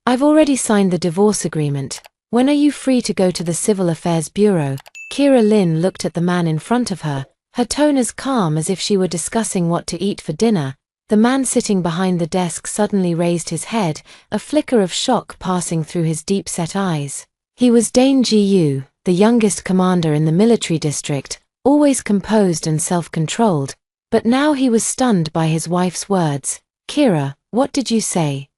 I've already signed the divorce agreement. When are you free to go to the Civil Affairs Bureau? Kira Lynn looked at the man in front of her, her tone as calm as if she were discussing what to eat for dinner. The man sitting behind the desk suddenly raised his head, a flicker of shock passing through his deep-set eyes. He was Dane Ji-yu, the youngest commander in the military district, always composed and self-controlled, but now he was stunned by his wife's words. "Kira, what did you say?"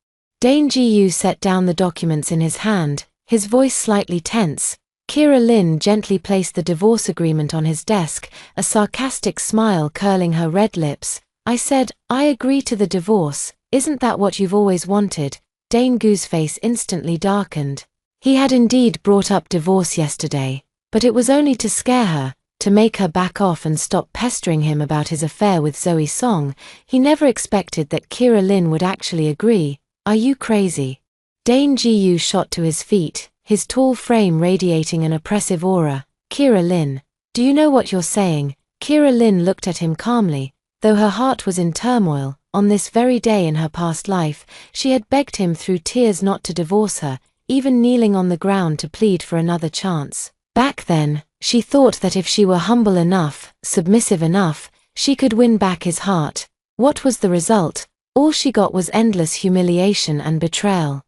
Dane Ji-yu set down the documents in his hand, his voice slightly tense. Kira Lynn gently placed the divorce agreement on his desk, a sarcastic smile curling her red lips. "I said, I agree to the divorce. Isn't that what you've always wanted?" Dane Gu's face instantly darkened. He had indeed brought up divorce yesterday, but it was only to scare her, to make her back off and stop pestering him about his affair with Zoe Song. He never expected that Kira Lynn would actually agree. "Are you crazy?" Dane Ji-yu shot to his feet, his tall frame radiating an oppressive aura. "Kira Lynn, do you know what you're saying?" Kira Lynn looked at him calmly. Though her heart was in turmoil, on this very day in her past life, she had begged him through tears not to divorce her, even kneeling on the ground to plead for another chance. Back then, she thought that if she were humble enough, submissive enough, she could win back his heart. What was the result? All she got was endless humiliation and betrayal.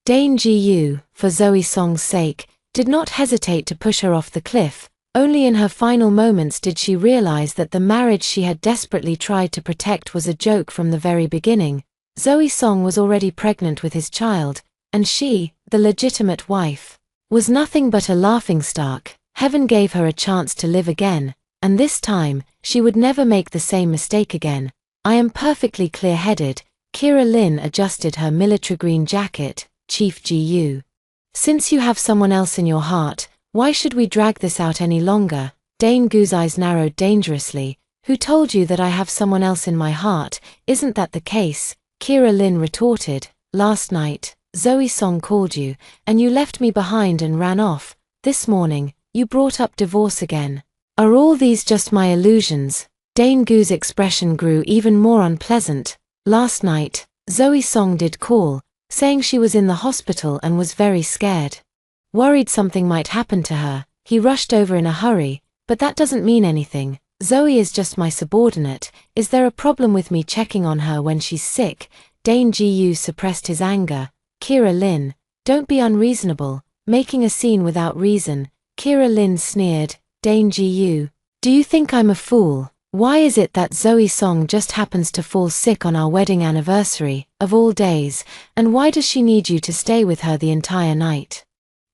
Dane Ji-yu, for Zoe Song's sake, did not hesitate to push her off the cliff. Only in her final moments did she realize that the marriage she had desperately tried to protect was a joke from the very beginning. Zoe Song was already pregnant with his child, and she, the legitimate wife, was nothing but a laughingstock. Heaven gave her a chance to live again, and this time, she would never make the same mistake again. "I am perfectly clear-headed." Kira Lynn adjusted her military green jacket. "Chief Ji-yu, since you have someone else in your heart, why should we drag this out any longer?" Dane Gu's eyes narrowed dangerously. "Who told you that I have someone else in my heart? Isn't that the case?" Kira Lynn retorted. "Last night, Zoe Song called you, and you left me behind and ran off. This morning, you brought up divorce again. Are all these just my illusions?" Dane Gu's expression grew even more unpleasant. "Last night, Zoe Song did call, saying she was in the hospital and was very scared. Worried something might happen to her. He rushed over in a hurry, but that doesn't mean anything. Zoe is just my subordinate. Is there a problem with me checking on her when she's sick?" Dane Ji-yu suppressed his anger. "Kira Lynn, don't be unreasonable, making a scene without reason." Kira Lynn sneered. "Dane Ji-yu, do you think I'm a fool? Why is it that Zoe Song just happens to fall sick on our wedding anniversary, of all days, and why does she need you to stay with her the entire night?"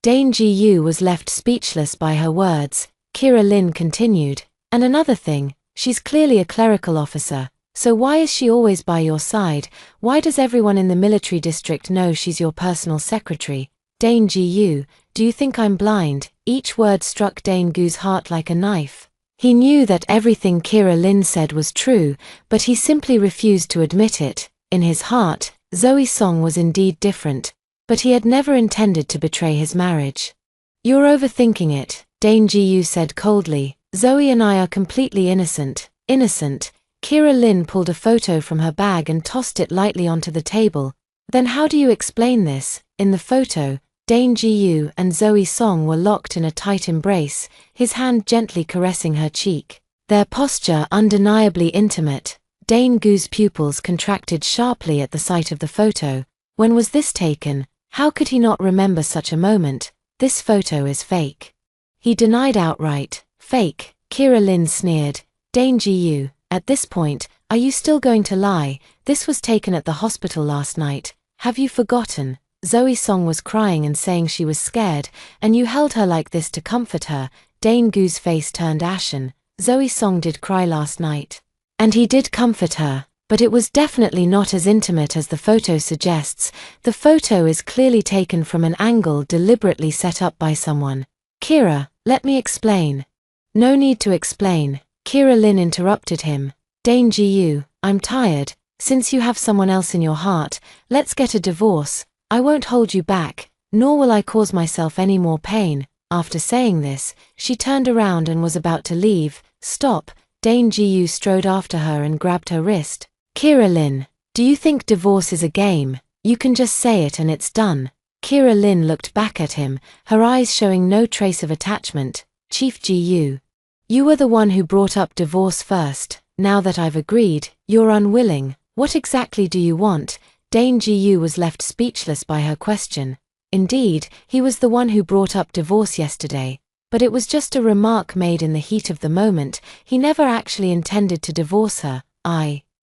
Dane Ji-yu was left speechless by her words. Kira Lynn continued, "And another thing, she's clearly a clerical officer, so why is she always by your side? Why does everyone in the military district know she's your personal secretary?" "Dane Ji-yu, do you think I'm blind?" Each word struck Dane Gu's heart like a knife. He knew that everything Kira Lynn said was true, but he simply refused to admit it. In his heart, Zoe Song was indeed different, but he had never intended to betray his marriage. "You're overthinking it," Dane Ji-yu said coldly. "Zoe and I are completely innocent." "Innocent?" Kira Lynn pulled a photo from her bag and tossed it lightly onto the table. "Then how do you explain this?" In the photo, Dane Ji-yu and Zoe Song were locked in a tight embrace, his hand gently caressing her cheek. Their posture undeniably intimate. Dane Gu's pupils contracted sharply at the sight of the photo. When was this taken? How could he not remember such a moment? "This photo is fake." He denied outright. "Fake?" Kira Lynn sneered. "Dane Ji-yu, at this point, are you still going to lie? This was taken at the hospital last night. Have you forgotten? Zoe Song was crying and saying she was scared, and you held her like this to comfort her." Dane Gu's face turned ashen. "Zoe Song did cry last night. And he did comfort her, but it was definitely not as intimate as the photo suggests. The photo is clearly taken from an angle deliberately set up by someone." "Kira, let me explain." "No need to explain." Kira Lynn interrupted him. "Dane Ji-yu, I'm tired. Since you have someone else in your heart, let's get a divorce. I won't hold you back, nor will I cause myself any more pain." After saying this, she turned around and was about to leave. "Stop." Dane Ji-yu strode after her and grabbed her wrist. "Kira Lynn, do you think divorce is a game?" You can just say it and it's done. Kira Lin looked back at him, her eyes showing no trace of attachment. Chief Ji-yu. You were the one who brought up divorce first. Now that I've agreed, you're unwilling. What exactly do you want? Dane Ji-yu was left speechless by her question. Indeed, he was the one who brought up divorce yesterday. But it was just a remark made in the heat of the moment. He never actually intended to divorce her.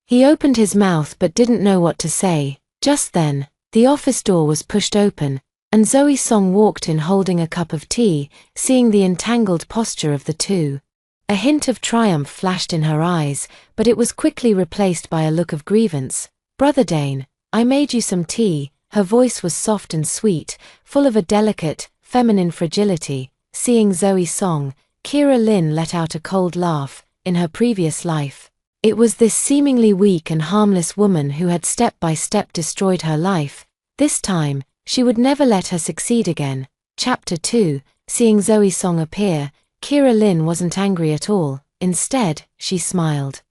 He opened his mouth but didn't know what to say. Just then, the office door was pushed open, and Zoe Song walked in holding a cup of tea, seeing the entangled posture of the two. A hint of triumph flashed in her eyes, but it was quickly replaced by a look of grievance. Brother Dane, I made you some tea. Her voice was soft and sweet, full of a delicate, feminine fragility. Seeing Zoe Song, Kira Lin let out a cold laugh. In her previous life, it was this seemingly weak and harmless woman who had step by step destroyed her life. This time, she would never let her succeed again. Chapter 2. Seeing Zoe Song appear, Kira Lin wasn't angry at all. Instead, she smiled.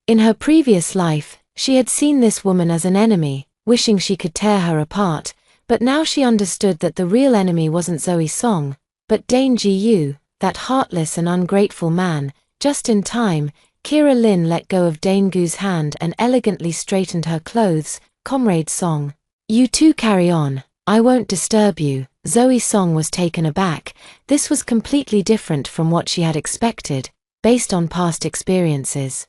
In her previous life, she had seen this woman as an enemy, wishing she could tear her apart, but now she understood that the real enemy wasn't Zoe Song, but Dane Ji-yu, that heartless and ungrateful man. Just in time, Kira Lin let go of Dane Gu's hand and elegantly straightened her clothes. Comrade Song. You two carry on, I won't disturb you. Zoe Song was taken aback. This was completely different from what she had expected, based on past experiences.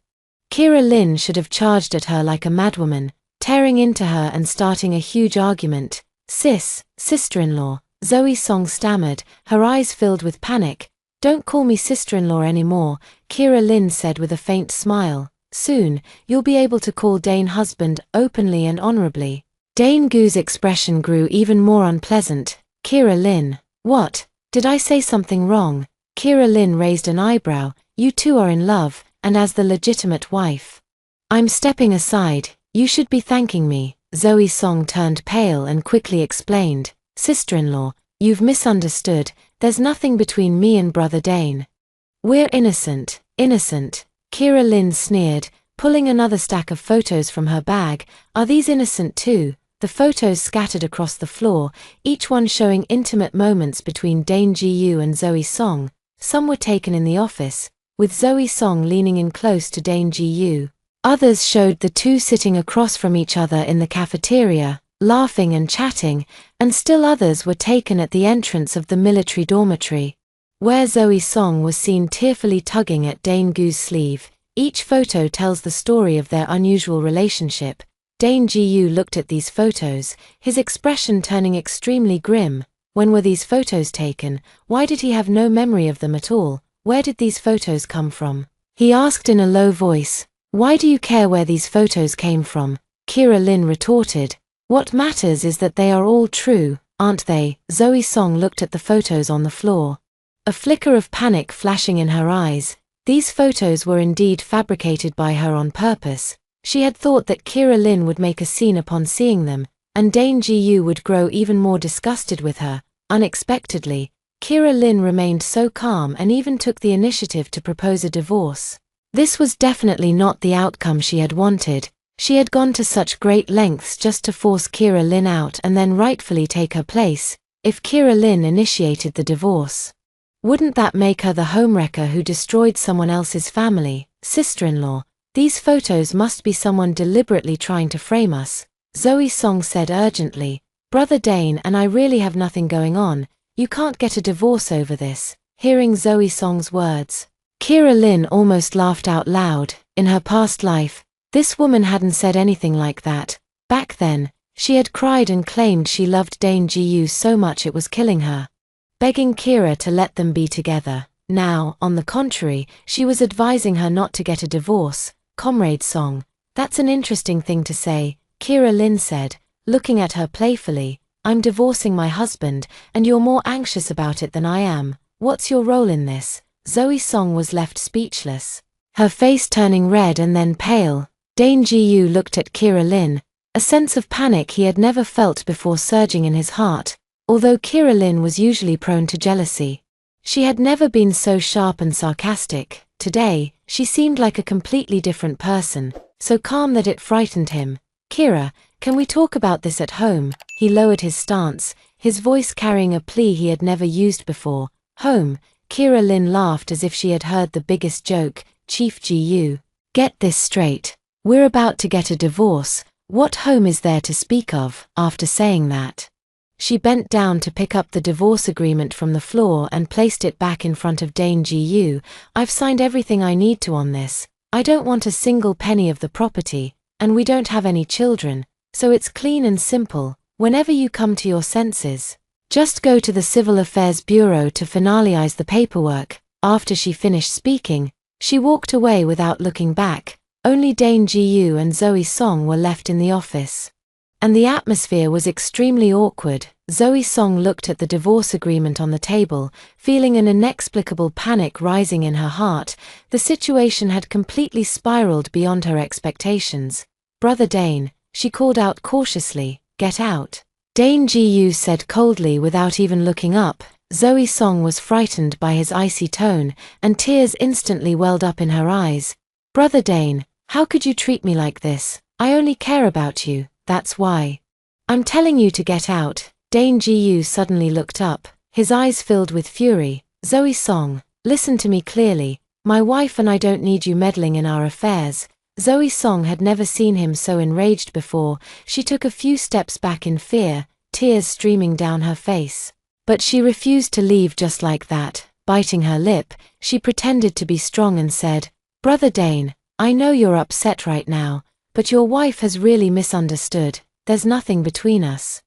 Kira Lin should have charged at her like a madwoman, tearing into her and starting a huge argument. Sister-in-law, Zoe Song stammered, her eyes filled with panic. Don't call me sister-in-law anymore, Kira Lin said with a faint smile. Soon, you'll be able to call Dane husband openly and honorably. Dane Gu's expression grew even more unpleasant. Kira Lin, what? Did I say something wrong? Kira Lin raised an eyebrow. You two are in love, and as the legitimate wife, I'm stepping aside. You should be thanking me. Zoe Song turned pale and quickly explained. Sister-in-law, you've misunderstood. There's nothing between me and Brother Dane. We're innocent. Kira Lin sneered, pulling another stack of photos from her bag. Are these innocent too? The photos scattered across the floor, each one showing intimate moments between Dane Ji-yu and Zoe Song. Some were taken in the office, with Zoe Song leaning in close to Dane Ji-yu. Others showed the two sitting across from each other in the cafeteria, laughing and chatting, and still others were taken at the entrance of the military dormitory, where Zoe Song was seen tearfully tugging at Dane Gu's sleeve. Each photo tells the story of their unusual relationship. Dane Ji-yu looked at these photos, his expression turning extremely grim. When were these photos taken? Why did he have no memory of them at all? Where did these photos come from? He asked in a low voice. Why do you care where these photos came from? Kira Lin retorted. What matters is that they are all true, aren't they? Zoe Song looked at the photos on the floor, a flicker of panic flashing in her eyes. These photos were indeed fabricated by her on purpose. She had thought that Kira Lin would make a scene upon seeing them, and Dane Ji-yu would grow even more disgusted with her. Unexpectedly, Kira Lin remained so calm and even took the initiative to propose a divorce. This was definitely not the outcome she had wanted. She had gone to such great lengths just to force Kira Lin out and then rightfully take her place. If Kira Lin initiated the divorce, wouldn't that make her the homewrecker who destroyed someone else's family? Sister-in-law, these photos must be someone deliberately trying to frame us, Zoe Song said urgently. Brother Dane and I really have nothing going on. You can't get a divorce over this. Hearing Zoe Song's words, Kira Lin almost laughed out loud. In her past life, this woman hadn't said anything like that. Back then, she had cried and claimed she loved Dane Ji-yu so much it was killing her, begging Kira to let them be together. Now, on the contrary, she was advising her not to get a divorce. Comrade Song, that's an interesting thing to say, Kira Lin said, looking at her playfully. I'm divorcing my husband, and you're more anxious about it than I am. What's your role in this? Zoe Song was left speechless, her face turning red and then pale. Dane Ji-yu looked at Kira Lin, a sense of panic he had never felt before surging in his heart. Although Kira Lin was usually prone to jealousy, she had never been so sharp and sarcastic. Today, she seemed like a completely different person, so calm that it frightened him. Kira, Can we talk about this at home? He lowered his stance, his voice carrying a plea he had never used before. Home? Kira Lin laughed as if she had heard the biggest joke. Chief Gu. Get this straight. We're about to get a divorce. What home is there to speak of? After saying that, she bent down to pick up the divorce agreement from the floor and placed it back in front of Dane Gu. I've signed everything I need to on this. I don't want a single penny of the property, and we don't have any children, so it's clean and simple. Whenever you come to your senses, just go to the Civil Affairs Bureau to finalize the paperwork. After she finished speaking, she walked away without looking back. Only Dane Gu and Zoe Song were left in the office, and the atmosphere was extremely awkward. Zoe Song looked at the divorce agreement on the table, feeling an inexplicable panic rising in her heart. The situation had completely spiraled beyond her expectations. Brother Dane, she called out cautiously, get out. Dane Gu said coldly without even looking up. Zoe Song was frightened by his icy tone, and tears instantly welled up in her eyes. Brother Dane, how could you treat me like this? I only care about you, that's why. I'm telling you to get out. Dane Gu suddenly looked up, his eyes filled with fury. Zoe Song, listen to me clearly. My wife and I don't need you meddling in our affairs. Zoe Song had never seen him so enraged before. She took a few steps back in fear, tears streaming down her face. But she refused to leave just like that. Biting her lip, she pretended to be strong and said, Brother Dane, I know you're upset right now, but your wife has really misunderstood. There's nothing between us.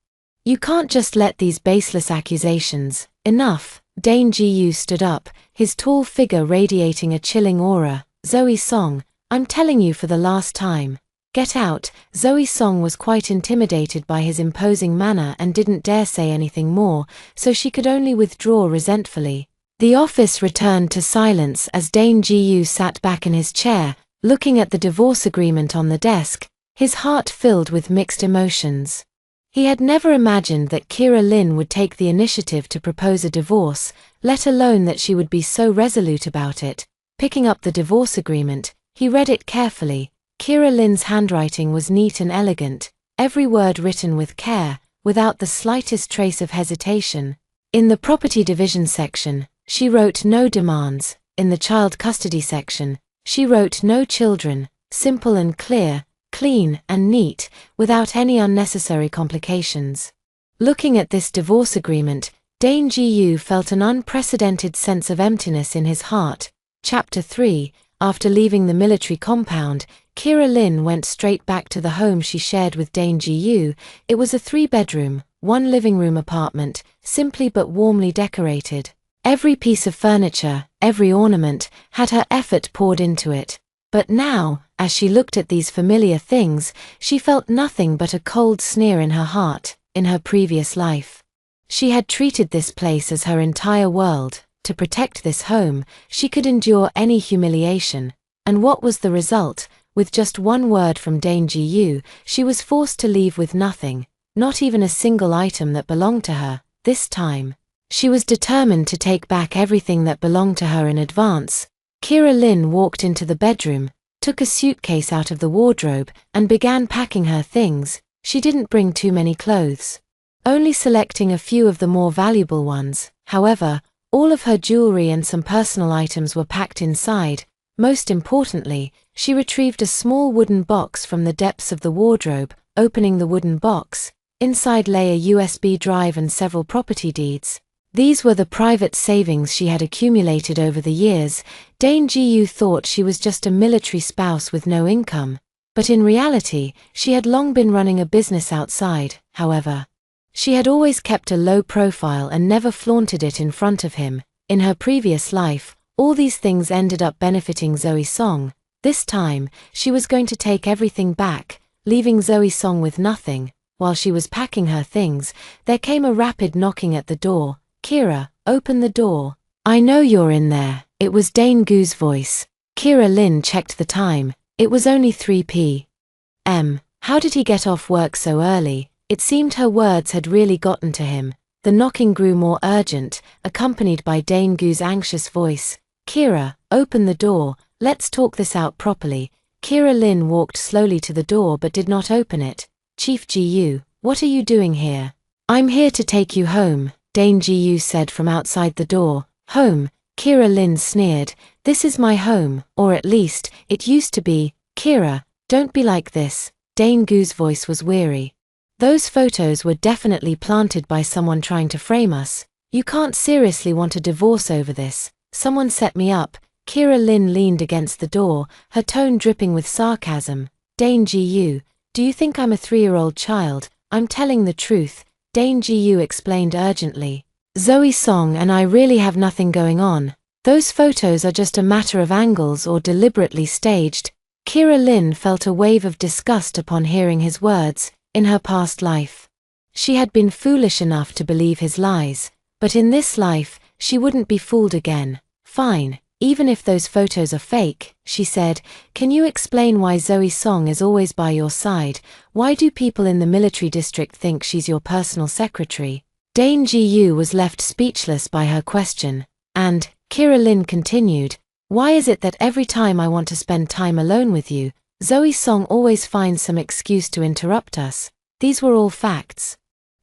You can't just let these baseless accusations. Enough. Dane Gu stood up, his tall figure radiating a chilling aura. Zoe Song, I'm telling you for the last time. Get out. Zoe Song was quite intimidated by his imposing manner and didn't dare say anything more, so she could only withdraw resentfully. The office returned to silence as Dane Gu sat back in his chair, looking at the divorce agreement on the desk, his heart filled with mixed emotions. He had never imagined that Kira Lin would take the initiative to propose a divorce, let alone that she would be so resolute about it. Picking up the divorce agreement, he read it carefully. Kira Lin's handwriting was neat and elegant, every word written with care, without the slightest trace of hesitation. In the property division section, she wrote no demands. In the child custody section, she wrote no children, simple and clear, clean and neat, without any unnecessary complications. Looking at this divorce agreement, Dane Gu felt an unprecedented sense of emptiness in his heart. Chapter 3. After leaving the military compound, Kira Lin went straight back to the home she shared with Dane Gu. It was a 3-bedroom, 1 living room apartment, simply but warmly decorated. Every piece of furniture, every ornament, had her effort poured into it. But now, as she looked at these familiar things, she felt nothing but a cold sneer in her heart. In her previous life, she had treated this place as her entire world. To protect this home, she could endure any humiliation. And what was the result? With just one word from Dane Gu, she was forced to leave with nothing, not even a single item that belonged to her. This time, she was determined to take back everything that belonged to her in advance. Kira Lin walked into the bedroom, took a suitcase out of the wardrobe, and began packing her things. She didn't bring too many clothes, only selecting a few of the more valuable ones. However, all of her jewelry and some personal items were packed inside. Most importantly, she retrieved a small wooden box from the depths of the wardrobe. Opening the wooden box, inside lay a USB drive and several property deeds. These were the private savings she had accumulated over the years. Dane Gu thought she was just a military spouse with no income, but in reality, she had long been running a business outside. However, she had always kept a low profile and never flaunted it in front of him. In her previous life, all these things ended up benefiting Zoe Song. This time, she was going to take everything back, leaving Zoe Song with nothing. While she was packing her things, there came a rapid knocking at the door. Kira, open the door. I know you're in there. It was Dane Gu's voice. Kira Lin checked the time. It was only 3 p.m. How did he get off work so early? It seemed her words had really gotten to him. The knocking grew more urgent, accompanied by Dane Gu's anxious voice. Kira, open the door. Let's talk this out properly. Kira Lin walked slowly to the door but did not open it. Chief Ji-yu, what are you doing here? I'm here to take you home, Dane Ji-yu said from outside the door. Home? Kira Lin sneered. This is my home, or at least, it used to be. Kira, don't be like this. Dane Gu's voice was weary. Those photos were definitely planted by someone trying to frame us. You can't seriously want a divorce over this. Someone set me up. Kira Lin leaned against the door, her tone dripping with sarcasm. Dane Ji-yu, do you think I'm a 3-year-old child? I'm telling the truth, Dane Ji-yu explained urgently. Zoe Song and I really have nothing going on. Those photos are just a matter of angles or deliberately staged. Kira Lin felt a wave of disgust upon hearing his words. In her past life, she had been foolish enough to believe his lies, but in this life, she wouldn't be fooled again. Fine, even if those photos are fake, she said. Can you explain why Zoe Song is always by your side? Why do people in the military district think she's your personal secretary? Dane Ji-yu was left speechless by her question, and Kira Lin continued, why is it that every time I want to spend time alone with you, Zoe Song always finds some excuse to interrupt us? These were all facts.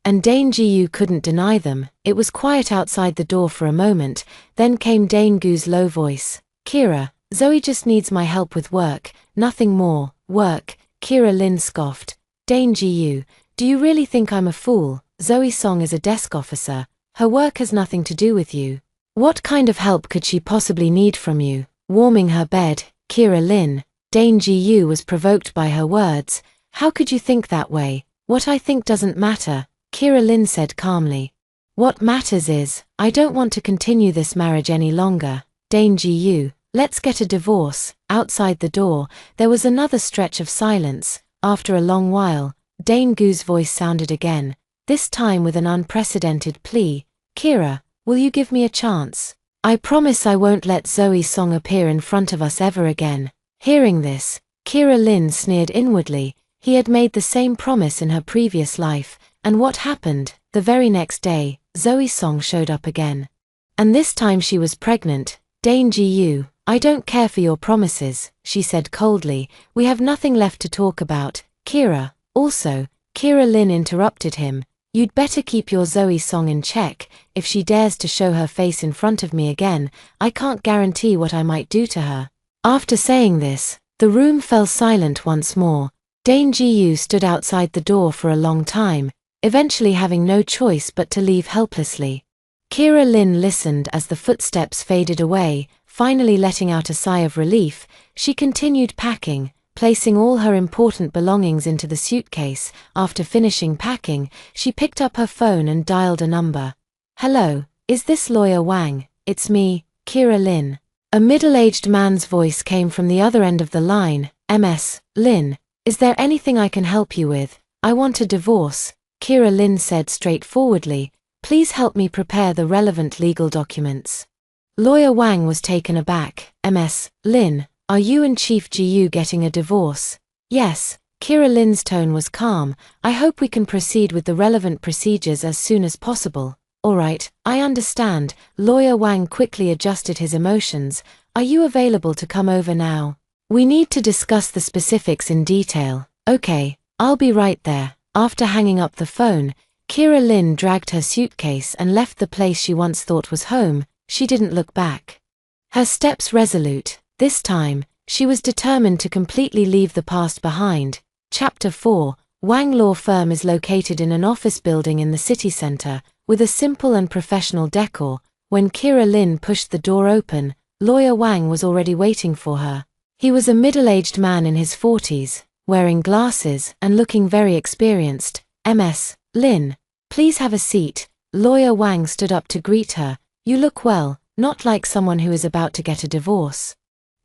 And Dane Ji-yu couldn't deny them. It was quiet outside the door for a moment, then came Dane Gu's low voice. Kira, Zoe just needs my help with work, nothing more. Work? Kira Lin scoffed. Dane Ji-yu, do you really think I'm a fool? Zoe Song is a desk officer. Her work has nothing to do with you. What kind of help could she possibly need from you? Warming her bed, Kira Lin. Dane Ji-yu was provoked by her words. How could you think that way? What I think doesn't matter, Kira Lin said calmly. What matters is, I don't want to continue this marriage any longer. Dane Ji-yu, let's get a divorce. Outside the door, there was another stretch of silence. After a long while, Dane Gu's voice sounded again, this time with an unprecedented plea. Kira, will you give me a chance? I promise I won't let Zoe Song appear in front of us ever again. Hearing this, Kira Lin sneered inwardly. He had made the same promise in her previous life, and what happened? The very next day, Zoe Song showed up again. And this time she was pregnant. Dane Ji-yu, I don't care for your promises, she said coldly. We have nothing left to talk about. Kira, also, Kira Lin interrupted him. You'd better keep your Zoe Song in check. If she dares to show her face in front of me again, I can't guarantee what I might do to her. After saying this, the room fell silent once more. Dane Ji-yu stood outside the door for a long time, eventually having no choice but to leave helplessly. Kira Lin listened as the footsteps faded away, finally letting out a sigh of relief. She continued packing, placing all her important belongings into the suitcase. After finishing packing, she picked up her phone and dialed a number. Hello, is this Lawyer Wang? It's me, Kira Lin. A middle-aged man's voice came from the other end of the line. Ms. Lin, is there anything I can help you with? I want a divorce, Kira Lin said straightforwardly. Please help me prepare the relevant legal documents. Lawyer Wang was taken aback. Ms. Lin, are you and Chief Ji-yu getting a divorce? Yes, Kira Lin's tone was calm. I hope we can proceed with the relevant procedures as soon as possible. All right, I understand. Lawyer Wang quickly adjusted his emotions. Are you available to come over now? We need to discuss the specifics in detail. Okay, I'll be right there. After hanging up the phone, Kira Lin dragged her suitcase and left the place she once thought was home. She didn't look back. Her steps resolute. This time, she was determined to completely leave the past behind. Chapter 4. Wang Law Firm is located in an office building in the city center, with a simple and professional decor. When Kira Lin pushed the door open, Lawyer Wang was already waiting for her. He was a middle-aged man in his 40s, wearing glasses and looking very experienced. Ms. Lin, please have a seat. Lawyer Wang stood up to greet her. You look well, not like someone who is about to get a divorce.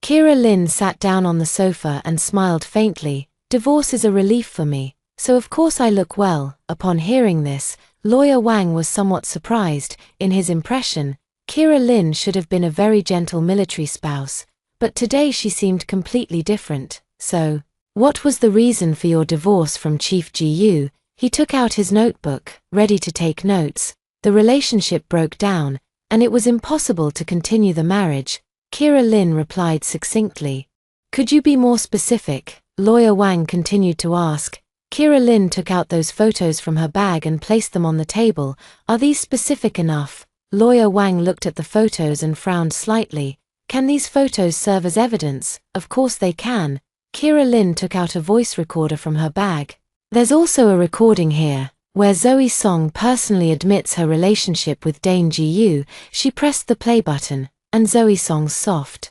Kira Lin sat down on the sofa and smiled faintly. Divorce is a relief for me, so of course I look well. Upon hearing this, Lawyer Wang was somewhat surprised. In his impression, Kira Lin should have been a very gentle military spouse, but today she seemed completely different. So, what was the reason for your divorce from Chief Ji-yu? He took out his notebook, ready to take notes. The relationship broke down, and it was impossible to continue the marriage. Kira Lin replied succinctly. Could you be more specific? Lawyer Wang continued to ask. Kira Lin took out those photos from her bag and placed them on the table. Are these specific enough? Lawyer Wang looked at the photos and frowned slightly. Can these photos serve as evidence? Of course they can. Kira Lin took out a voice recorder from her bag. There's also a recording here, where Zoe Song personally admits her relationship with Dane Ji-yu. She pressed the play button, and Zoe Song's soft,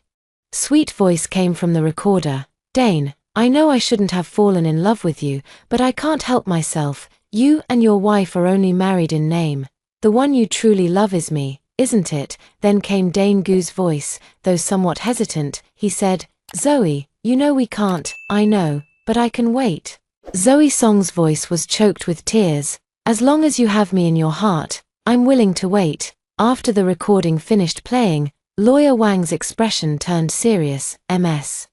sweet voice came from the recorder. Dane, I know I shouldn't have fallen in love with you, but I can't help myself. You and your wife are only married in name. The one you truly love is me, isn't it? Then came Dane Gu's voice, though somewhat hesitant. He said, Zoe, you know we can't. I know, but I can wait. Zoe Song's voice was choked with tears. As long as you have me in your heart, I'm willing to wait. After the recording finished playing, Lawyer Wang's expression turned serious. Ms.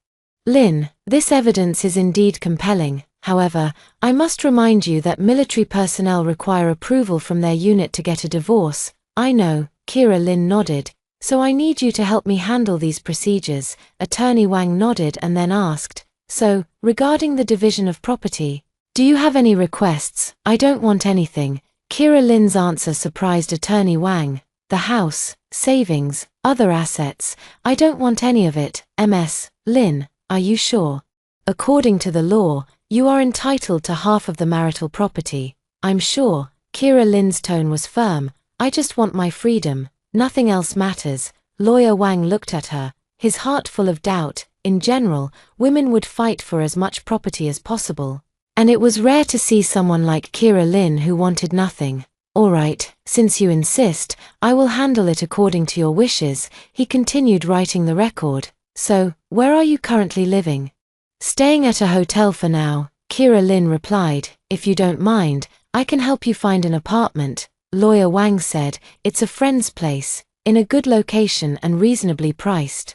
Lin, this evidence is indeed compelling. However, I must remind you that military personnel require approval from their unit to get a divorce. I know, Kira Lin nodded. So I need you to help me handle these procedures. Attorney Wang nodded and then asked, so, regarding the division of property, do you have any requests? I don't want anything. Kira Lin's answer surprised Attorney Wang. The house, savings, other assets. I don't want any of it. Ms. Lin, are you sure? According to the law, you are entitled to half of the marital property. I'm sure. Kira Lin's tone was firm. I just want my freedom. Nothing else matters. Lawyer Wang looked at her, his heart full of doubt. In general, women would fight for as much property as possible. And it was rare to see someone like Kira Lin who wanted nothing. All right, since you insist, I will handle it according to your wishes. He continued writing the record. So, where are you currently living? Staying at a hotel for now, Kira Lin replied. If you don't mind, I can help you find an apartment. Lawyer Wang said, it's a friend's place, in a good location and reasonably priced.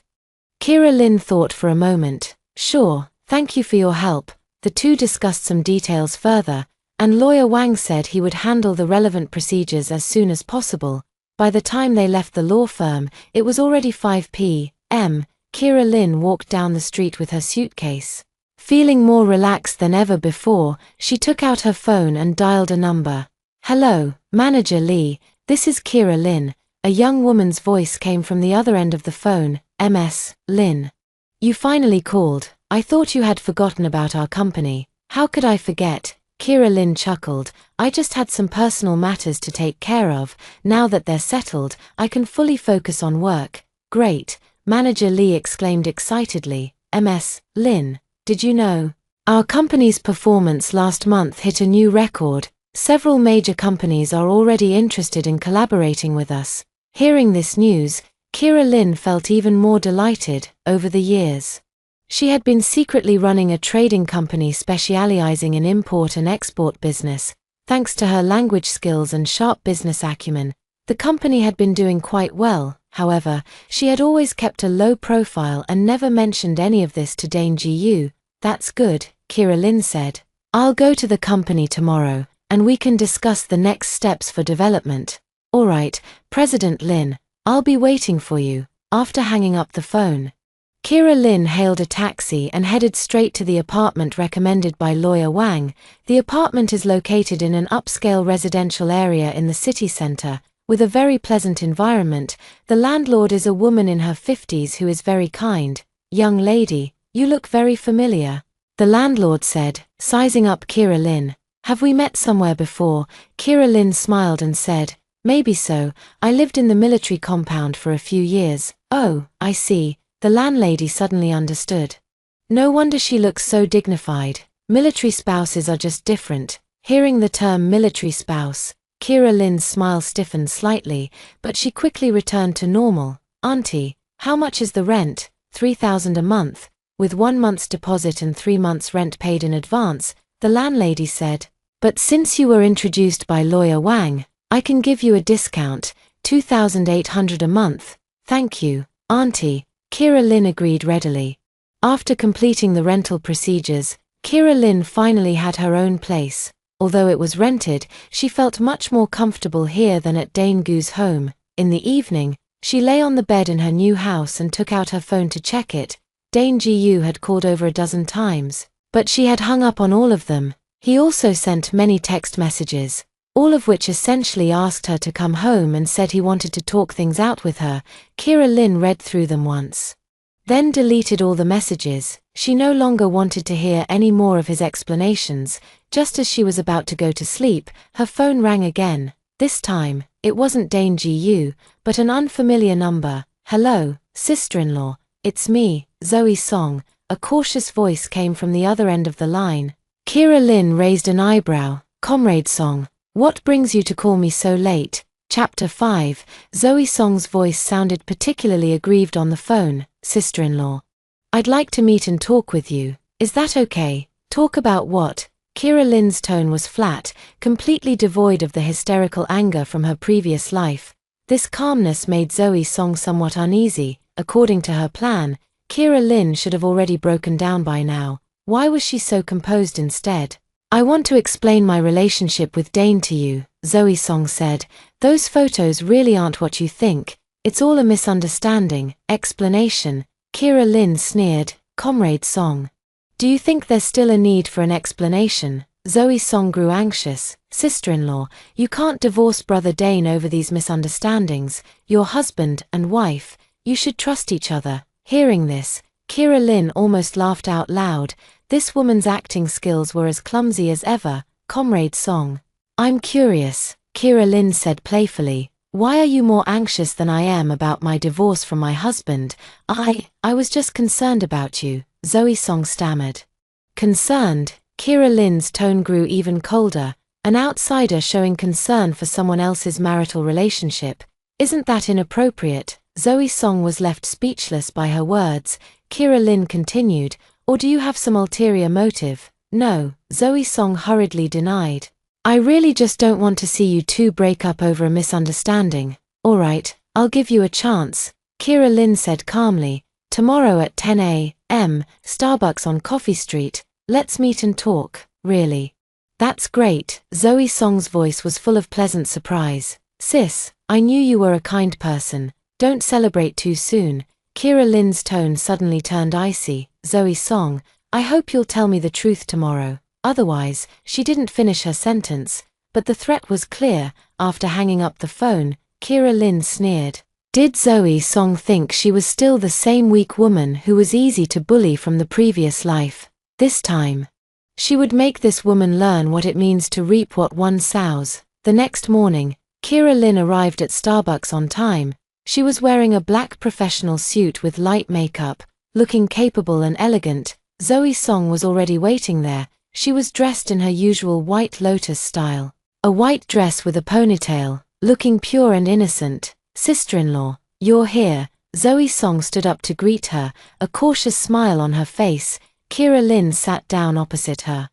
Kira Lin thought for a moment. Sure, thank you for your help. The two discussed some details further, and Lawyer Wang said he would handle the relevant procedures as soon as possible. By the time they left the law firm, it was already 5 p.m. Kira Lin walked down the street with her suitcase. Feeling more relaxed than ever before, she took out her phone and dialed a number. Hello, Manager Lee, this is Kira Lin. A young woman's voice came from the other end of the phone. Ms. Lin. You finally called. I thought you had forgotten about our company. How could I forget? Kira Lin chuckled. I just had some personal matters to take care of. Now that they're settled, I can fully focus on work. Great, Manager Lee exclaimed excitedly. Ms. Lin, did you know? Our company's performance last month hit a new record. Several major companies are already interested in collaborating with us. Hearing this news, Kira Lin felt even more delighted. Over the years, she had been secretly running a trading company specializing in import and export business. Thanks to her language skills and sharp business acumen, the company had been doing quite well. However, she had always kept a low profile and never mentioned any of this to Dane Ji-yu. That's good, Kira Lin said. I'll go to the company tomorrow, and we can discuss the next steps for development. All right, President Lin, I'll be waiting for you. After hanging up the phone, Kira Lin hailed a taxi and headed straight to the apartment recommended by Lawyer Wang. The apartment is located in an upscale residential area in the city center, with a very pleasant environment. The landlord is a woman in her 50s who is very kind. Young lady, you look very familiar, the landlord said, sizing up Kira Lin. Have we met somewhere before? Kira Lin smiled and said, maybe so. I lived in the military compound for a few years. Oh, I see. The landlady suddenly understood. No wonder she looks so dignified. Military spouses are just different. Hearing the term military spouse, Kira Lin's smile stiffened slightly, but she quickly returned to normal. Auntie, how much is the rent? 3,000 a month, with 1 month's deposit and 3 months' rent paid in advance, the landlady said. But since you were introduced by Lawyer Wang, I can give you a discount, 2,800 a month. Thank you, Auntie. Kira Lin agreed readily. After completing the rental procedures, Kira Lin finally had her own place. Although it was rented, she felt much more comfortable here than at Dane Gu's home. In the evening, she lay on the bed in her new house and took out her phone to check it. Dane Ji-yu had called over a dozen times, but she had hung up on all of them. He also sent many text messages, all of which essentially asked her to come home and said he wanted to talk things out with her. Kira Lynn read through them once, then deleted all the messages. She no longer wanted to hear any more of his explanations. Just as she was about to go to sleep, her phone rang again. This time, it wasn't Dane Gu, but an unfamiliar number. "Hello, sister-in-law, it's me, Zoe Song." A cautious voice came from the other end of the line. Kira Lynn raised an eyebrow. "Comrade Song, what brings you to call me so late?" Chapter 5. Zoe Song's voice sounded particularly aggrieved on the phone. "Sister-in-law, I'd like to meet and talk with you. Is that okay?" "Talk about what?" Kira Lynn's tone was flat, completely devoid of the hysterical anger from her previous life. This calmness made Zoe Song somewhat uneasy. According to her plan, Kira Lynn should have already broken down by now. Why was she so composed instead? "I want to explain my relationship with Dane to you," Zoe Song said. "Those photos really aren't what you think. It's all a misunderstanding." Explanation. Kira Lynn sneered. "Comrade Song, do you think there's still a need for an explanation?" Zoe Song grew anxious. "Sister-in-law, you can't divorce Brother Dane over these misunderstandings. You're husband and wife. You should trust each other." Hearing this, Kira Lynn almost laughed out loud. This woman's acting skills were as clumsy as ever. "Comrade Song, I'm curious," Kira Lynn said playfully. "Why are you more anxious than I am about my divorce from my husband?" I was just concerned about you," Zoe Song stammered. "Concerned?" Kira Lynn's tone grew even colder. "An outsider showing concern for someone else's marital relationship. Isn't that inappropriate?" Zoe Song was left speechless by her words. Kira Lynn continued, "Or do you have some ulterior motive?" "No," Zoe Song hurriedly denied. "I really just don't want to see you two break up over a misunderstanding." "All right, I'll give you a chance," Kira Lynn said calmly. "Tomorrow at 10 a.m., Starbucks on Coffee Street. Let's meet and talk." "Really? That's great." Zoe Song's voice was full of pleasant surprise. "Sis, I knew you were a kind person. Don't celebrate too soon." Kira Lynn's tone suddenly turned icy. "Zoe Song, I hope you'll tell me the truth tomorrow. Otherwise," she didn't finish her sentence, but the threat was clear. After hanging up the phone, Kira Lynn sneered. Did Zoe Song think she was still the same weak woman who was easy to bully from the previous life? This time, she would make this woman learn what it means to reap what one sows. The next morning, Kira Lynn arrived at Starbucks on time. She was wearing a black professional suit with light makeup, looking capable and elegant. Zoe Song was already waiting there. She was dressed in her usual white lotus style, a white dress with a ponytail, looking pure and innocent. "Sister-in-law, you're here." Zoe Song stood up to greet her, a cautious smile on her face. Kira Lynn sat down opposite her,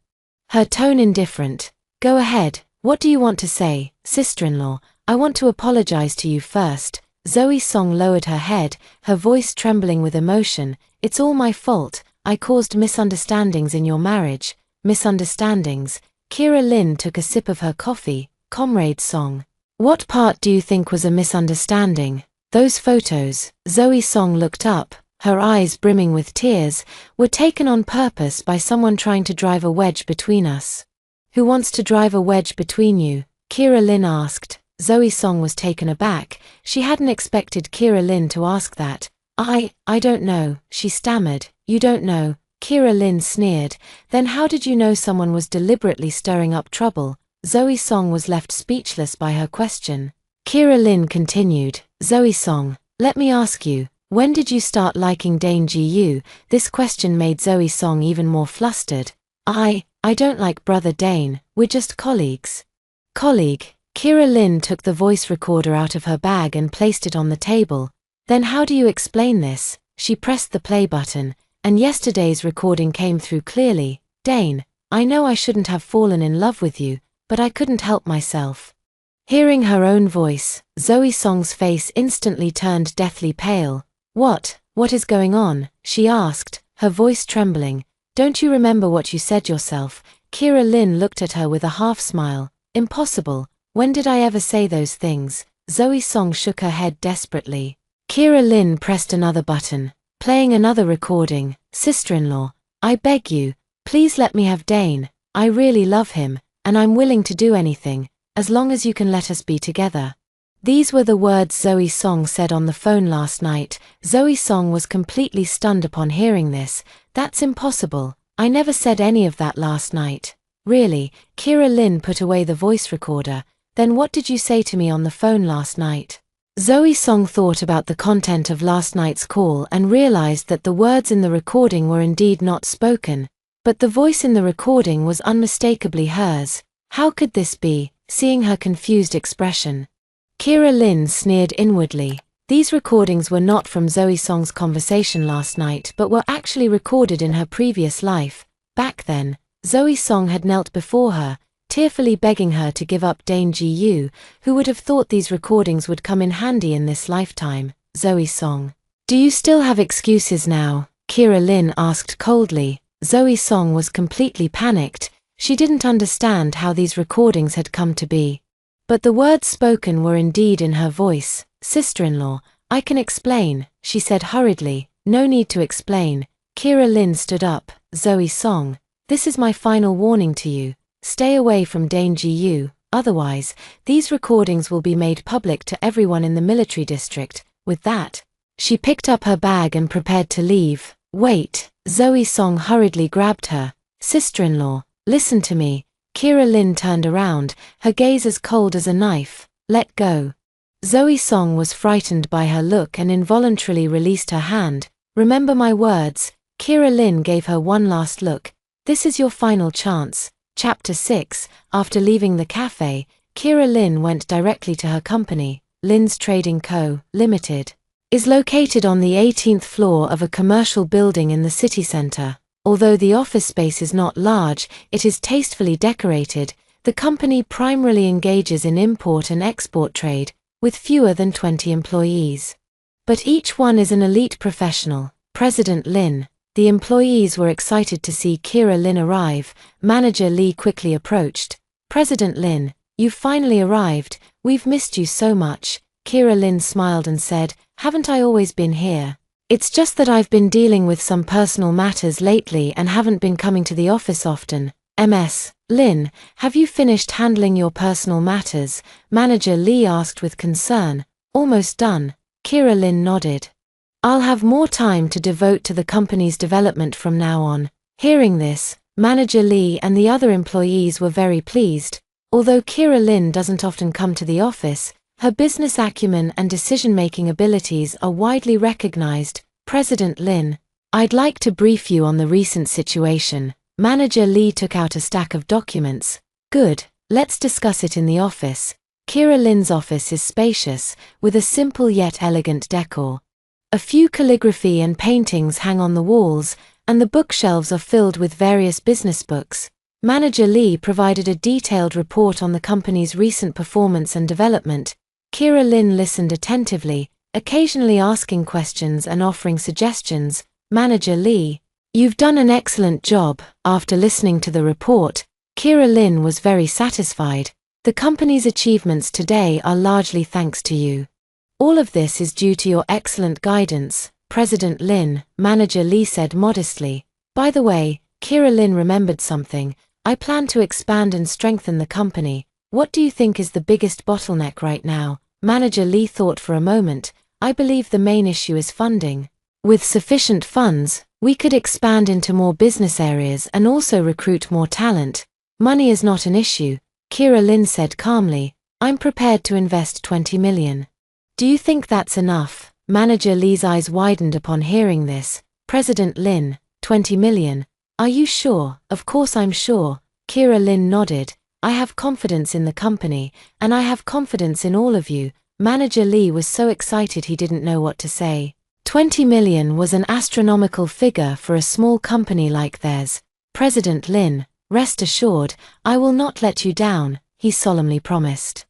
her tone indifferent. "Go ahead, what do you want to say?" "Sister-in-law, I want to apologize to you first." Zoe Song lowered her head, her voice trembling with emotion. "It's all my fault. I caused misunderstandings in your marriage." "Misunderstandings?" Kira Lynn took a sip of her coffee. "Comrade Song, what part do you think was a misunderstanding?" "Those photos," Zoe Song looked up, her eyes brimming with tears, "were taken on purpose by someone trying to drive a wedge between us." "Who wants to drive a wedge between you?" Kira Lynn asked. Zoe Song was taken aback. She hadn't expected Kira Lynn to ask that. I don't know," she stammered. "You don't know?" Kira Lynn sneered. "Then how did you know someone was deliberately stirring up trouble?" Zoe Song was left speechless by her question. Kira Lynn continued. "Zoe Song, let me ask you, when did you start liking Dane Gu?" This question made Zoe Song even more flustered. I don't like Brother Dane, we're just colleagues." "Colleague?" Kira Lynn took the voice recorder out of her bag and placed it on the table. "Then how do you explain this?" She pressed the play button, and yesterday's recording came through clearly. "Dane, I know I shouldn't have fallen in love with you, but I couldn't help myself." Hearing her own voice, Zoe Song's face instantly turned deathly pale. What is going on?" she asked, her voice trembling. "Don't you remember what you said yourself?" Kira Lynn looked at her with a half-smile. "Impossible. When did I ever say those things?" Zoe Song shook her head desperately. Kira Lynn pressed another button, playing another recording. "Sister-in-law, I beg you, please let me have Dane." I really love him, and I'm willing to do anything, as long as you can let us be together. These were the words Zoe Song said on the phone last night. Zoe Song was completely stunned upon hearing this. That's impossible. I never said any of that last night. Really? Kira Lin put away the voice recorder. Then what did you say to me on the phone last night? Zoe Song thought about the content of last night's call and realized that the words in the recording were indeed not spoken, but the voice in the recording was unmistakably hers. How could this be, seeing her confused expression? Kira Lin sneered inwardly. These recordings were not from Zoe Song's conversation last night but were actually recorded in her previous life. Back then, Zoe Song had knelt before her, tearfully begging her to give up Dane Ji-yu. Who would have thought these recordings would come in handy in this lifetime? Zoe Song. Do you still have excuses now? Kira Lin asked coldly. Zoe Song was completely panicked. She didn't understand how these recordings had come to be. But the words spoken were indeed in her voice. Sister-in-law, I can explain, she said hurriedly. No need to explain. Kira Lin stood up. Zoe Song, this is my final warning to you. Stay away from Dane Ji-yu, otherwise, these recordings will be made public to everyone in the military district. With that, she picked up her bag and prepared to leave. Wait, Zoe Song hurriedly grabbed her. Sister-in-law, listen to me. Kira Lin turned around, her gaze as cold as a knife. Let go. Zoe Song was frightened by her look and involuntarily released her hand. Remember my words. Kira Lin gave her one last look. This is your final chance. Chapter 6. After leaving the cafe, Kira Lin went directly to her company. Lin's Trading Co., Limited, is located on the 18th floor of a commercial building in the city center. Although the office space is not large, it is tastefully decorated. The company primarily engages in import and export trade, with fewer than 20 employees. But each one is an elite professional. President Lin. The employees were excited to see Kira Lin arrive. Manager Lee quickly approached. President Lin, you've finally arrived. We've missed you so much. Kira Lin smiled and said, haven't I always been here? It's just that I've been dealing with some personal matters lately and haven't been coming to the office often. Ms. Lin, have you finished handling your personal matters? Manager Lee asked with concern. Almost done. Kira Lin nodded. I'll have more time to devote to the company's development from now on. Hearing this, Manager Lee and the other employees were very pleased. Although Kira Lin doesn't often come to the office, her business acumen and decision-making abilities are widely recognized. President Lin, I'd like to brief you on the recent situation. Manager Lee took out a stack of documents. Good, let's discuss it in the office. Kira Lin's office is spacious, with a simple yet elegant decor. A few calligraphy and paintings hang on the walls, and the bookshelves are filled with various business books. Manager Lee provided a detailed report on the company's recent performance and development. Kira Lin listened attentively, occasionally asking questions and offering suggestions. Manager Lee, you've done an excellent job. After listening to the report, Kira Lin was very satisfied. The company's achievements today are largely thanks to you. All of this is due to your excellent guidance, President Lin, Manager Lee said modestly. By the way, Kira Lin remembered something. I plan to expand and strengthen the company. What do you think is the biggest bottleneck right now? Manager Lee thought for a moment. I believe the main issue is funding. With sufficient funds, we could expand into more business areas and also recruit more talent. Money is not an issue, Kira Lin said calmly. I'm prepared to invest 20 million. Do you think that's enough? Manager Lee's eyes widened upon hearing this. President Lin, 20 million. Are you sure? Of course I'm sure. Kira Lin nodded. I have confidence in the company, and I have confidence in all of you. Manager Lee was so excited he didn't know what to say. 20 million was an astronomical figure for a small company like theirs. President Lin, rest assured, I will not let you down, he solemnly promised.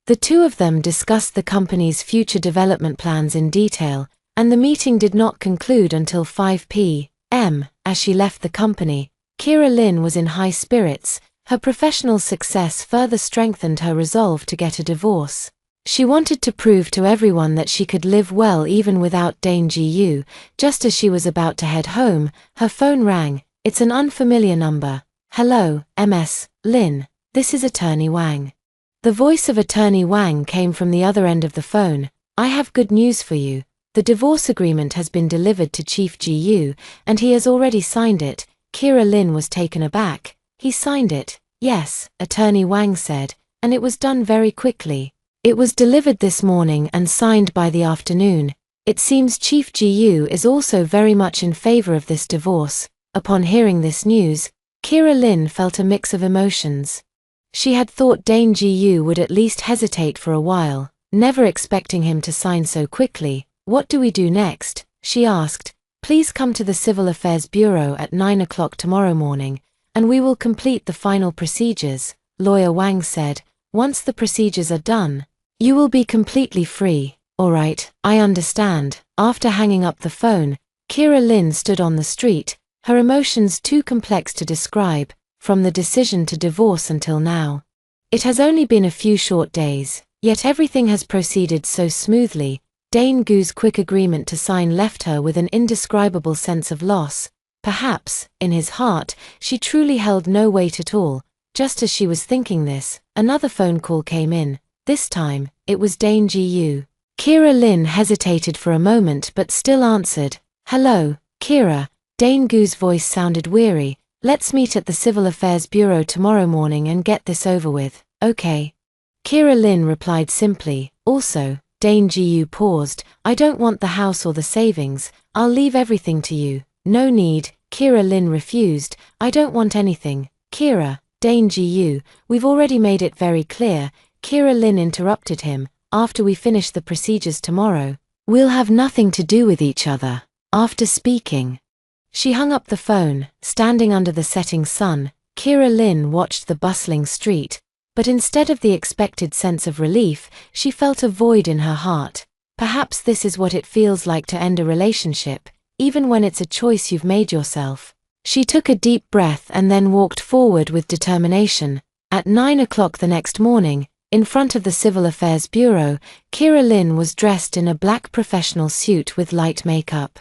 The two of them discussed the company's future development plans in detail, and the meeting did not conclude until 5 p.m. As she left the company, Kira Lin was in high spirits. Her professional success further strengthened her resolve to get a divorce. She wanted to prove to everyone that she could live well even without Dane Ji-yu. Just as she was about to head home, her phone rang. It's an unfamiliar number. "Hello, Ms. Lin. This is Attorney Wang." The voice of Attorney Wang came from the other end of the phone. "I have good news for you. The divorce agreement has been delivered to Chief Ji-yu, and he has already signed it." Kira Lin was taken aback. "He signed it?" "Yes," Attorney Wang said, "and it was done very quickly. It was delivered this morning and signed by the afternoon. It seems Chief Ji-yu is also very much in favor of this divorce." Upon hearing this news, Kira Lin felt a mix of emotions. She had thought Dane Ji-yu would at least hesitate for a while, never expecting him to sign so quickly. "What do we do next?" she asked. "Please come to the Civil Affairs Bureau at 9 o'clock tomorrow morning, and we will complete the final procedures," Lawyer Wang said. "Once the procedures are done, you will be completely free." "All right, I understand." After hanging up the phone, Kira Lin stood on the street, her emotions too complex to describe, from the decision to divorce until now. It has only been a few short days, yet everything has proceeded so smoothly. Dane Gu's quick agreement to sign left her with an indescribable sense of loss. Perhaps, in his heart, she truly held no weight at all. Just as she was thinking this, another phone call came in. This time, it was Dane Ji-yu. Kira Lin hesitated for a moment but still answered. "Hello, Kira." Dane Gu's voice sounded weary. "Let's meet at the Civil Affairs Bureau tomorrow morning and get this over with." "Okay." Kira Lin replied simply. "Also," Dane Ji-yu paused, "I don't want the house or the savings. I'll leave everything to you." "No need," Kira Lin refused. "I don't want anything." "Kira, Dane Ji-yu, we've already made it very clear." Kira Lin interrupted him. "After we finish the procedures tomorrow, we'll have nothing to do with each other." After speaking, she hung up the phone. Standing under the setting sun, Kira Lin watched the bustling street, but instead of the expected sense of relief, she felt a void in her heart. Perhaps this is what it feels like to end a relationship, even when it's a choice you've made yourself. She took a deep breath and then walked forward with determination. At 9 o'clock the next morning, in front of the Civil Affairs Bureau, Kira Lin was dressed in a black professional suit with light makeup.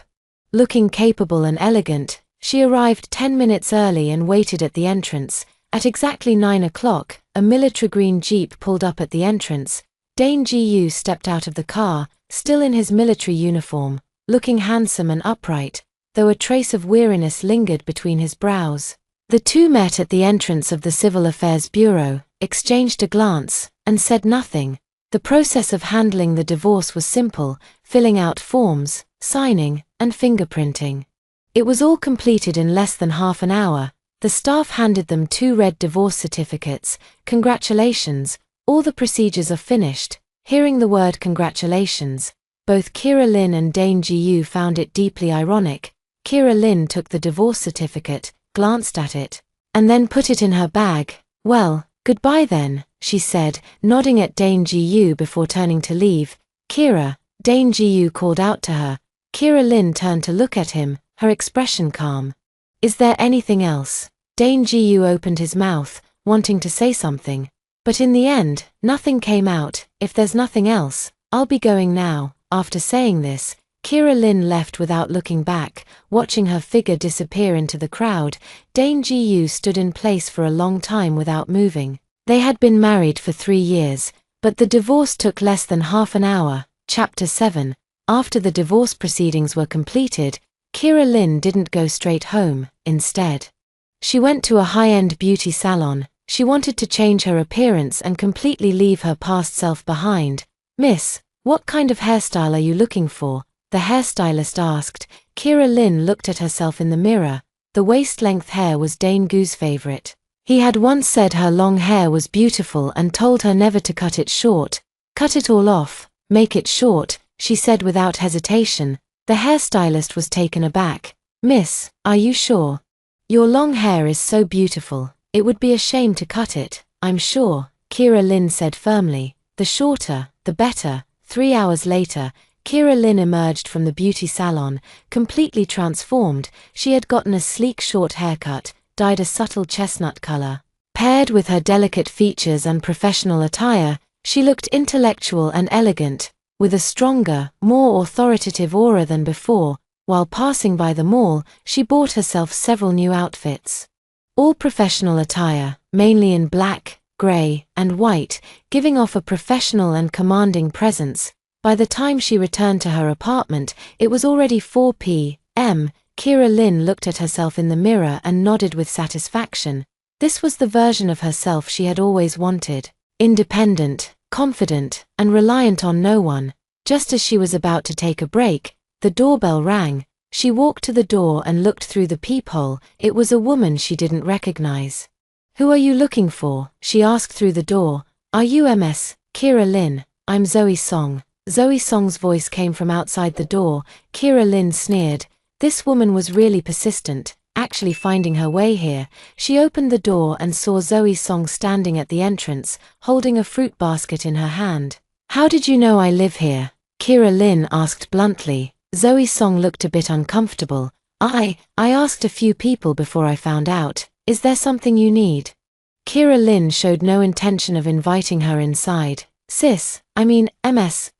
Looking capable and elegant, she arrived 10 minutes early and waited at the entrance. At exactly 9 o'clock, a military green jeep pulled up at the entrance. Dane Ji-yu stepped out of the car, still in his military uniform, looking handsome and upright, though a trace of weariness lingered between his brows. The two met at the entrance of the Civil Affairs Bureau, exchanged a glance, and said nothing. The process of handling the divorce was simple, filling out forms, signing, and fingerprinting. It was all completed in less than half an hour. The staff handed them 2 red divorce certificates. "Congratulations, all the procedures are finished." Hearing the word congratulations, both Kira Lin and Dane Ji-yu found it deeply ironic. Kira Lin took the divorce certificate, glanced at it, and then put it in her bag. "Well, goodbye then," she said, nodding at Dane Ji-yu before turning to leave. "Kira," Dane Ji-yu called out to her. Kira Lin turned to look at him, her expression calm. "Is there anything else?" Dane Ji-yu opened his mouth, wanting to say something, but in the end, nothing came out. "If there's nothing else, I'll be going now." After saying this, Kira Lin left without looking back. Watching her figure disappear into the crowd, Dane Ji-yu stood in place for a long time without moving. They had been married for 3 years, but the divorce took less than half an hour. Chapter 7. After the divorce proceedings were completed, Kira Lin didn't go straight home. Instead, she went to a high-end beauty salon. She wanted to change her appearance and completely leave her past self behind. "Miss, what kind of hairstyle are you looking for?" the hairstylist asked. Kira Lin looked at herself in the mirror. The waist-length hair was Dane Gu's favorite. He had once said her long hair was beautiful and told her never to cut it short. "Cut it all off, make it short," she said without hesitation. The hairstylist was taken aback. "Miss, are you sure? Your long hair is so beautiful, it would be a shame to cut it." "I'm sure," Kira Lin said firmly. "The shorter, the better." 3 hours later, Kira Lin emerged from the beauty salon, completely transformed. She had gotten a sleek short haircut, dyed a subtle chestnut color. Paired with her delicate features and professional attire, she looked intellectual and elegant, with a stronger, more authoritative aura than before. While passing by the mall, she bought herself several new outfits. All professional attire, mainly in black, grey, and white, giving off a professional and commanding presence. By the time she returned to her apartment, it was already 4 p.m. Kira Lynn looked at herself in the mirror and nodded with satisfaction. This was the version of herself she had always wanted. Independent, confident, and reliant on no one. Just as she was about to take a break, the doorbell rang. She walked to the door and looked through the peephole. It was a woman she didn't recognize. "Who are you looking for?" she asked through the door. "Are you Ms. Kira Lynn?" "I'm Zoe Song." Zoe Song's voice came from outside the door. Kira Lynn sneered. This woman was really persistent, actually finding her way here. She opened the door and saw Zoe Song standing at the entrance, holding a fruit basket in her hand. "How did you know I live here?" Kira Lynn asked bluntly. Zoe Song looked a bit uncomfortable. I asked a few people before I found out. Is there something you need?" Kira Lynn showed no intention of inviting her inside. Ms.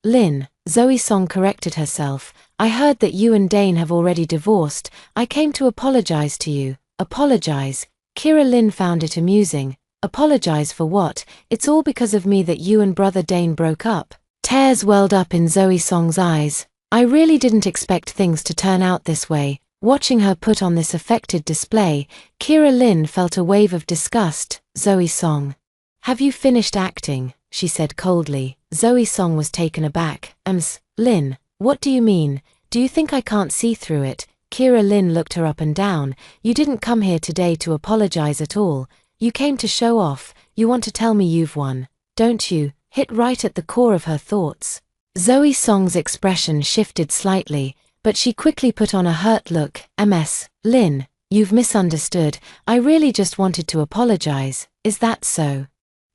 Lynn," Zoe Song corrected herself. "I heard that you and Dane have already divorced. I came to apologize to you." "Apologize?" Kira Lynn found it amusing. "Apologize for what? It's all because of me that you and brother Dane broke up." Tears welled up in Zoe Song's eyes. "I really didn't expect things to turn out this way." Watching her put on this affected display, Kira Lynn felt a wave of disgust. "Zoe Song, have you finished acting?" she said coldly. Zoe Song was taken aback. "Ms. Lynn, what do you mean? Do you think I can't see through it?" Kira Lynn looked her up and down. "You didn't come here today to apologize at all. You came to show off. You want to tell me you've won, don't you?" Hit right at the core of her thoughts. Zoe Song's expression shifted slightly, but she quickly put on a hurt look. "Ms. Lynn, you've misunderstood. I really just wanted to apologize. Is that so?"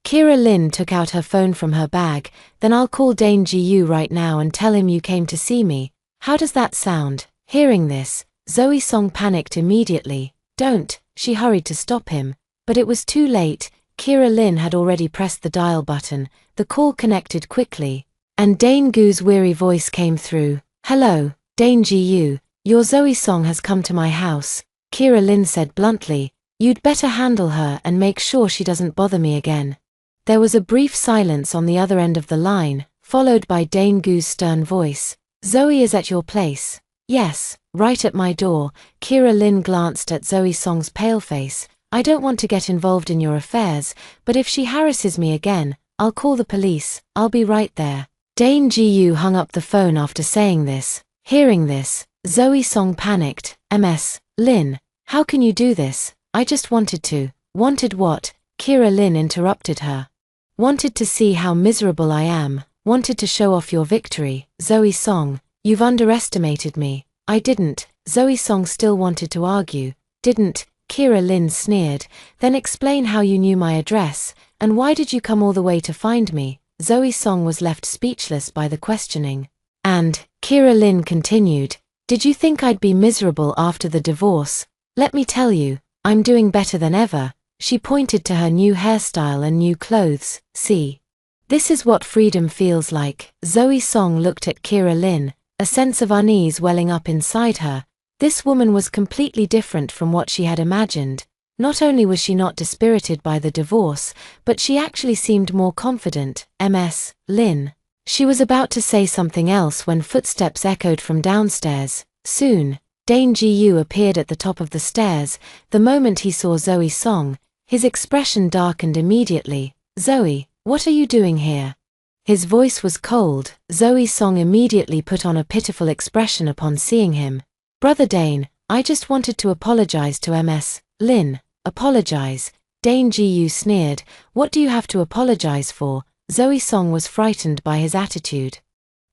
Kira Lynn took out her phone from her bag. "Then I'll call Dane Gu right now and tell him you came to see me. How does that sound?" Hearing this, Zoe Song panicked immediately. "Don't," she hurried to stop him. But it was too late. Kira Lynn had already pressed the dial button. The call connected quickly, and Dane Gu's weary voice came through. "Hello, Dane Gu, your Zoe Song has come to my house." Kira Lynn said bluntly. "You'd better handle her and make sure she doesn't bother me again." There was a brief silence on the other end of the line, followed by Dane Gu's stern voice. "Zoe is at your place?" "Yes, right at my door." Kira Lynn glanced at Zoe Song's pale face. "I don't want to get involved in your affairs, but if she harasses me again, I'll call the police. I'll be right there." Dane Gu hung up the phone after saying this. Hearing this, Zoe Song panicked. "Ms. Lynn, how can you do this? I just wanted to." "Wanted what?" Kira Lynn interrupted her. "Wanted to see how miserable I am. Wanted to show off your victory." "Zoe Song, you've underestimated me." "I didn't." Zoe Song still wanted to argue. "Didn't?" Kira Lynn sneered. "Then explain how you knew my address, and why did you come all the way to find me?" Zoe Song was left speechless by the questioning. "And," Kira Lynn continued, "did you think I'd be miserable after the divorce? Let me tell you, I'm doing better than ever." She pointed to her new hairstyle and new clothes. "See? This is what freedom feels like." Zoe Song looked at Kira Lynn, a sense of unease welling up inside her. This woman was completely different from what she had imagined. Not only was she not dispirited by the divorce, but she actually seemed more confident. "Ms. Lynn." She was about to say something else when footsteps echoed from downstairs. Soon, Dane Gu appeared at the top of the stairs. The moment he saw Zoe Song, his expression darkened immediately. "Zoe, what are you doing here?" His voice was cold. Zoe Song immediately put on a pitiful expression upon seeing him. "Brother Dane, I just wanted to apologize to Ms. Lynn." "Apologize?" Dane Gu sneered. "What do you have to apologize for?" Zoe Song was frightened by his attitude,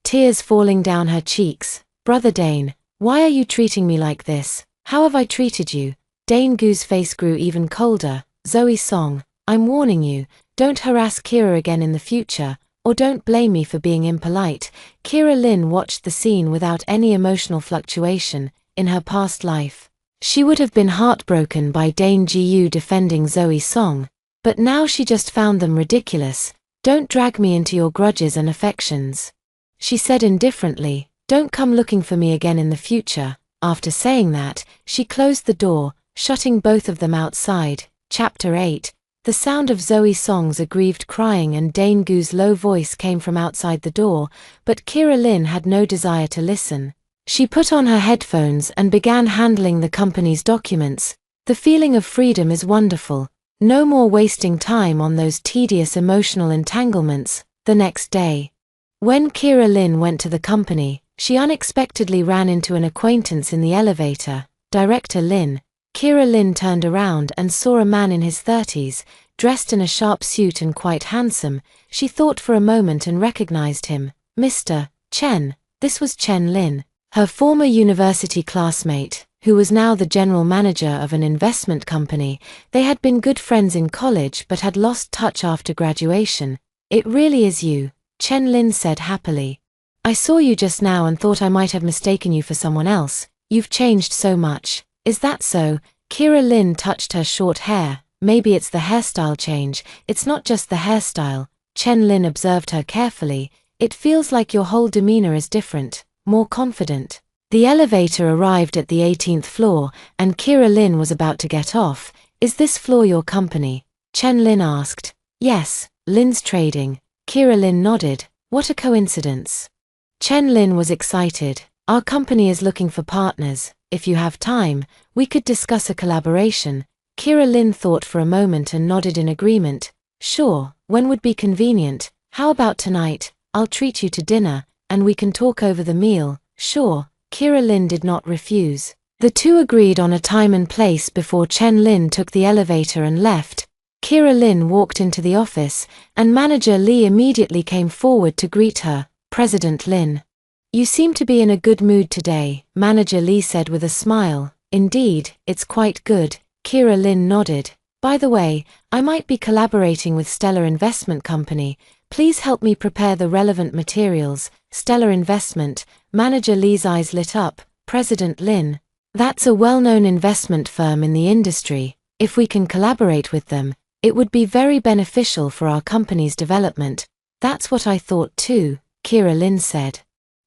tears falling down her cheeks. "Brother Dane, why are you treating me like this? How have I treated you?" Dane Gu's face grew even colder. "Zoe Song, I'm warning you, don't harass Kira again in the future, or don't blame me for being impolite." Kira Lynn watched the scene without any emotional fluctuation. In her past life, she would have been heartbroken by Dane Gu defending Zoe Song, but now she just found them ridiculous. "Don't drag me into your grudges and affections," she said indifferently. "Don't come looking for me again in the future." After saying that, she closed the door. shutting both of them outside. Chapter 8. The sound of Zoe Song's aggrieved crying and Dane Gu's low voice came from outside the door, but Kira Lin had no desire to listen. She put on her headphones and began handling the company's documents. The feeling of freedom is wonderful. No more wasting time on those tedious emotional entanglements. The next day, when Kira Lin went to the company, she unexpectedly ran into an acquaintance in the elevator. Director Lin. Kira Lin turned around and saw a man in his 30s, dressed in a sharp suit and quite handsome. She thought for a moment and recognized him. Mr. Chen. This was Chen Lin, her former university classmate, who was now the general manager of an investment company. They had been good friends in college but had lost touch after graduation. It really is you, Chen Lin said happily. I saw you just now and thought I might have mistaken you for someone else. You've changed so much. Is that so? Kira Lin touched her short hair. Maybe it's the hairstyle change. It's not just the hairstyle. Chen Lin observed her carefully. It feels like your whole demeanor is different, more confident. The elevator arrived at the 18th floor, and Kira Lin was about to get off. Is this floor your company? Chen Lin asked. Yes, Lin's Trading. Kira Lin nodded. What a coincidence. Chen Lin was excited. Our company is looking for partners. If you have time, we could discuss a collaboration. Kira Lin thought for a moment and nodded in agreement. Sure, when would be convenient? How about tonight? I'll treat you to dinner, and we can talk over the meal. Sure, Kira Lin did not refuse. The two agreed on a time and place before Chen Lin took the elevator and left. Kira Lin walked into the office, and Manager Li immediately came forward to greet her. President Lin. You seem to be in a good mood today, Manager Li said with a smile. Indeed, it's quite good. Kira Lin nodded. By the way, I might be collaborating with Stellar Investment Company. Please help me prepare the relevant materials. Stellar Investment. Manager Li's eyes lit up. President Lin. That's a well-known investment firm in the industry. If we can collaborate with them, it would be very beneficial for our company's development. That's what I thought too, Kira Lin said.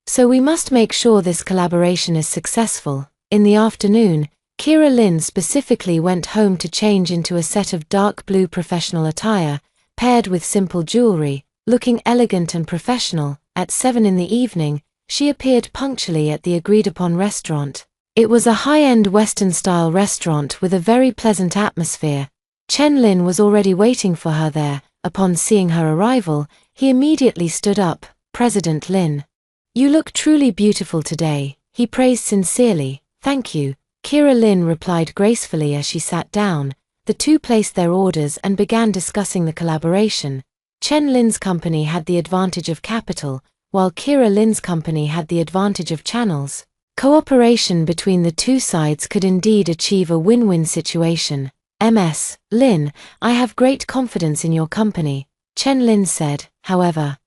So we must make sure this collaboration is successful. In the afternoon, Kira Lin specifically went home to change into a set of dark blue professional attire, paired with simple jewelry, looking elegant and professional. At 7 in the evening, she appeared punctually at the agreed-upon restaurant. It was a high-end Western-style restaurant with a very pleasant atmosphere. Chen Lin was already waiting for her there. Upon seeing her arrival, he immediately stood up. President Lin. You look truly beautiful today, he praised sincerely. Thank you. Kira Lin replied gracefully as she sat down. The two placed their orders and began discussing the collaboration. Chen Lin's company had the advantage of capital, while Kira Lin's company had the advantage of channels. Cooperation between the two sides could indeed achieve a win-win situation. Ms. Lin, I have great confidence in your company, Chen Lin said. However,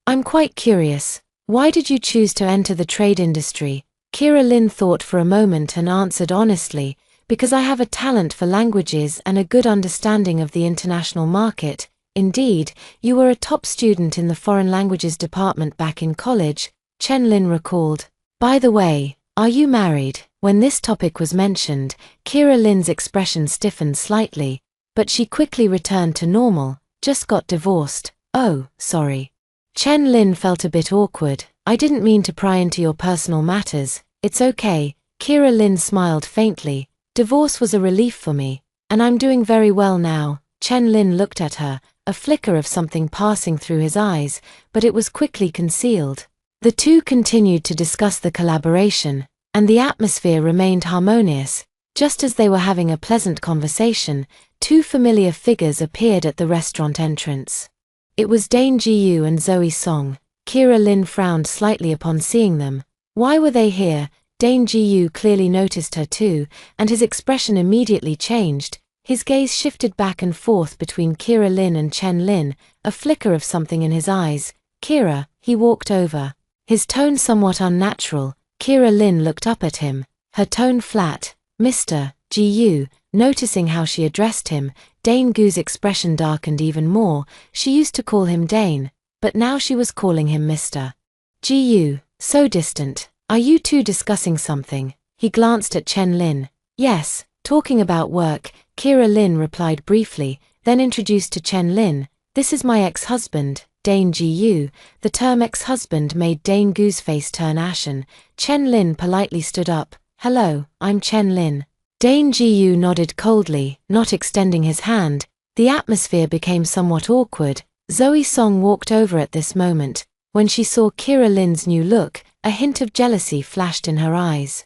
I'm quite curious. Why did you choose to enter the trade industry? Kira Lin thought for a moment and answered honestly, because I have a talent for languages and a good understanding of the international market. Indeed, you were a top student in the foreign languages department back in college, Chen Lin recalled. By the way, are you married? When this topic was mentioned, Kira Lin's expression stiffened slightly, but she quickly returned to normal. Just got divorced. Oh, sorry. Chen Lin felt a bit awkward. I didn't mean to pry into your personal matters. It's okay. Kira Lin smiled faintly. Divorce was a relief for me, and I'm doing very well now. Chen Lin looked at her, a flicker of something passing through his eyes, but it was quickly concealed. The two continued to discuss the collaboration, and the atmosphere remained harmonious. Just as they were having a pleasant conversation, two familiar figures appeared at the restaurant entrance. It was Dane Jiyu and Zoe Song. Kira Lin frowned slightly upon seeing them. Why were they here? Dane Jiyu clearly noticed her too, and his expression immediately changed. His gaze shifted back and forth between Kira Lin and Chen Lin, a flicker of something in his eyes. Kira, he walked over. His tone somewhat unnatural. Kira Lin looked up at him, her tone flat. Mr. Jiyu. Noticing how she addressed him, Dane Gu's expression darkened even more. She used to call him Dane, but now she was calling him Mr. Jiyu. So distant. Are you two discussing something? He glanced at Chen Lin. Yes, Talking about work, Kira Lin replied briefly, then introduced to Chen Lin, "This is my ex-husband, Dane Ji-yu." The term ex-husband made Dane Gu's face turn ashen. Chen Lin politely stood up. "Hello, I'm Chen Lin." Dane Ji-yu nodded coldly, not extending his hand. The atmosphere became somewhat awkward. Zoe Song walked over at this moment. When she saw Kira Lin's new look, a hint of jealousy flashed in her eyes.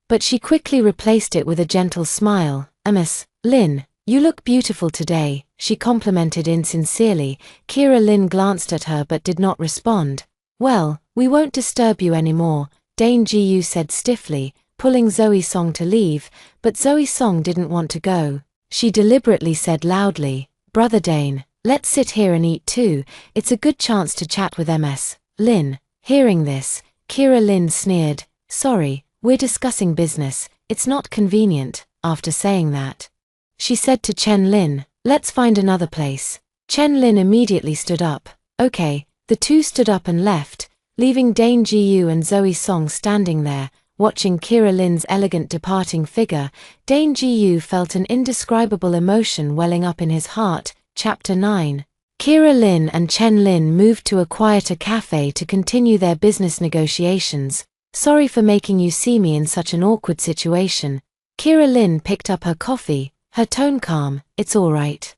But she quickly replaced it with a gentle smile. "Miss Lin, you look beautiful today," she complimented insincerely. Kira Lin glanced at her but did not respond. "Well, we won't disturb you anymore," Dane Ji-yu said stiffly, pulling Zoe Song to leave, but Zoe Song didn't want to go. She deliberately said loudly, "Brother Dane, let's sit here and eat too. It's a good chance to chat with Ms. Lin." Hearing this, Kira Lin sneered, "Sorry, we're discussing business, it's not convenient." After saying that, she said to Chen Lin, "Let's find another place." Chen Lin immediately stood up. "Okay." The two stood up and left, leaving Dane Ji-yu and Zoe Song standing there, watching Kira Lin's elegant departing figure. Dane Ji-yu felt an indescribable emotion welling up in his heart. Chapter 9. Kira Lin and Chen Lin moved to a quieter cafe to continue their business negotiations. "Sorry for making you see me in such an awkward situation." Kira Lin picked up her coffee, her tone calm. "It's all right."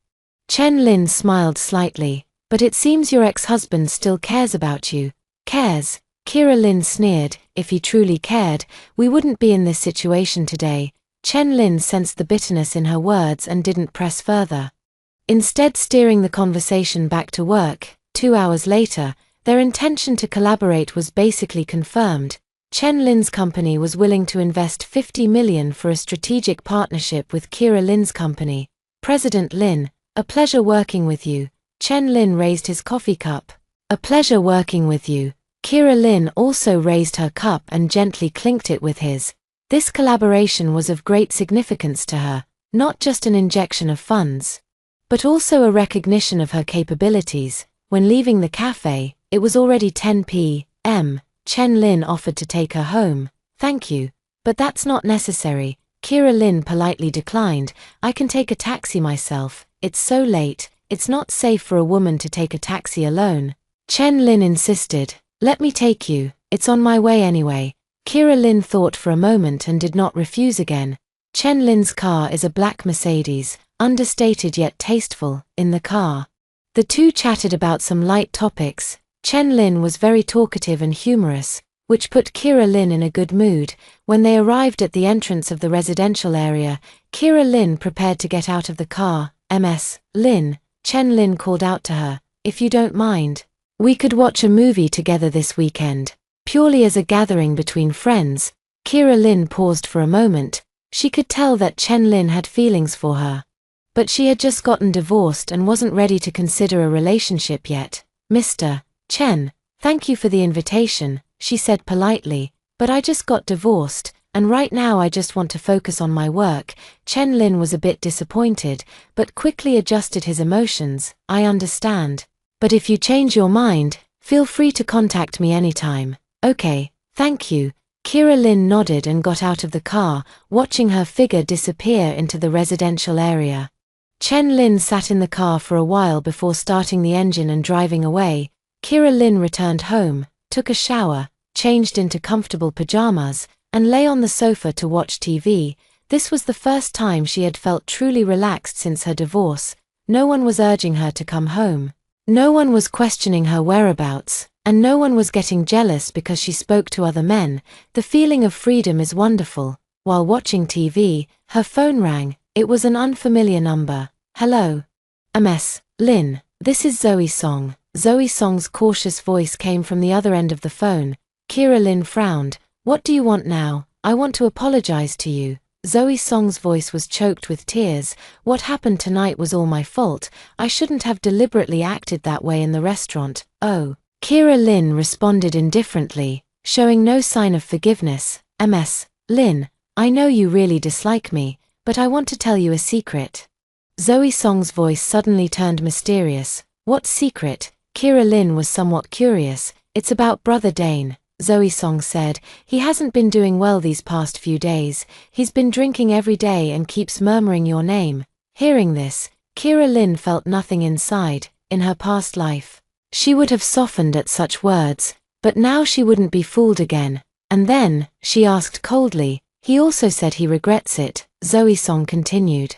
Chen Lin smiled slightly. "But it seems your ex-husband still cares about you." "Cares?" Kira Lin sneered. "If he truly cared, we wouldn't be in this situation today." Chen Lin sensed the bitterness in her words and didn't press further, instead steering the conversation back to work. 2 hours later, their intention to collaborate was basically confirmed. Chen Lin's company was willing to invest 50 million for a strategic partnership with Kira Lin's company. "President Lin, a pleasure working with you." Chen Lin raised his coffee cup. "A pleasure working with you." Kira Lin also raised her cup and gently clinked it with his. This collaboration was of great significance to her, not just an injection of funds, but also a recognition of her capabilities. When leaving the cafe, it was already 10 p.m. Chen Lin offered to take her home. "Thank you, but that's not necessary." Kira Lin politely declined. "I can take a taxi myself. It's so late, it's not safe for a woman to take a taxi alone." Chen Lin insisted. "Let me take you, it's on my way anyway." Kira Lin thought for a moment and did not refuse again. Chen Lin's car is a black Mercedes, understated yet tasteful. In the car, the two chatted about some light topics. Chen Lin was very talkative and humorous, which put Kira Lin in a good mood. When they arrived at the entrance of the residential area, Kira Lin prepared to get out of the car. "Ms. Lin," Chen Lin called out to her, "if you don't mind, we could watch a movie together this weekend, purely as a gathering between friends." Kira Lin paused for a moment. She could tell that Chen Lin had feelings for her, but she had just gotten divorced and wasn't ready to consider a relationship yet. "Mr. Chen, thank you for the invitation," she said politely, "but I just got divorced, and right now I just want to focus on my work." Chen Lin was a bit disappointed, but quickly adjusted his emotions. "I understand. But if you change your mind, feel free to contact me anytime." "Okay, thank you." Kira Lin nodded and got out of the car, watching her figure disappear into the residential area. Chen Lin sat in the car for a while before starting the engine and driving away. Kira Lin returned home, took a shower, changed into comfortable pajamas, and lay on the sofa to watch TV. This was the first time she had felt truly relaxed since her divorce. No one was urging her to come home. No one was questioning her whereabouts, and no one was getting jealous because she spoke to other men. The feeling of freedom is wonderful. While watching TV, her phone rang. It was an unfamiliar number. "Hello. Ms. Lin, this is Zoe Song." Zoe Song's cautious voice came from the other end of the phone. Kira Lin frowned. "What do you want now?" "I want to apologize to you." Zoe Song's voice was choked with tears. "What happened tonight was all my fault. I shouldn't have deliberately acted that way in the restaurant." "Oh." Kira Lin responded indifferently, showing no sign of forgiveness. "Ms. Lin, I know you really dislike me, but I want to tell you a secret." Zoe Song's voice suddenly turned mysterious. "What secret?" Kira Lin was somewhat curious. "It's about Brother Dane." Zoe Song said. "He hasn't been doing well these past few days. He's been drinking every day and keeps murmuring your name." Hearing this, Kira Lin felt nothing inside. In her past life, she would have softened at such words, but now she wouldn't be fooled again. And then, she asked coldly, "He also said he regrets it," Zoe Song continued.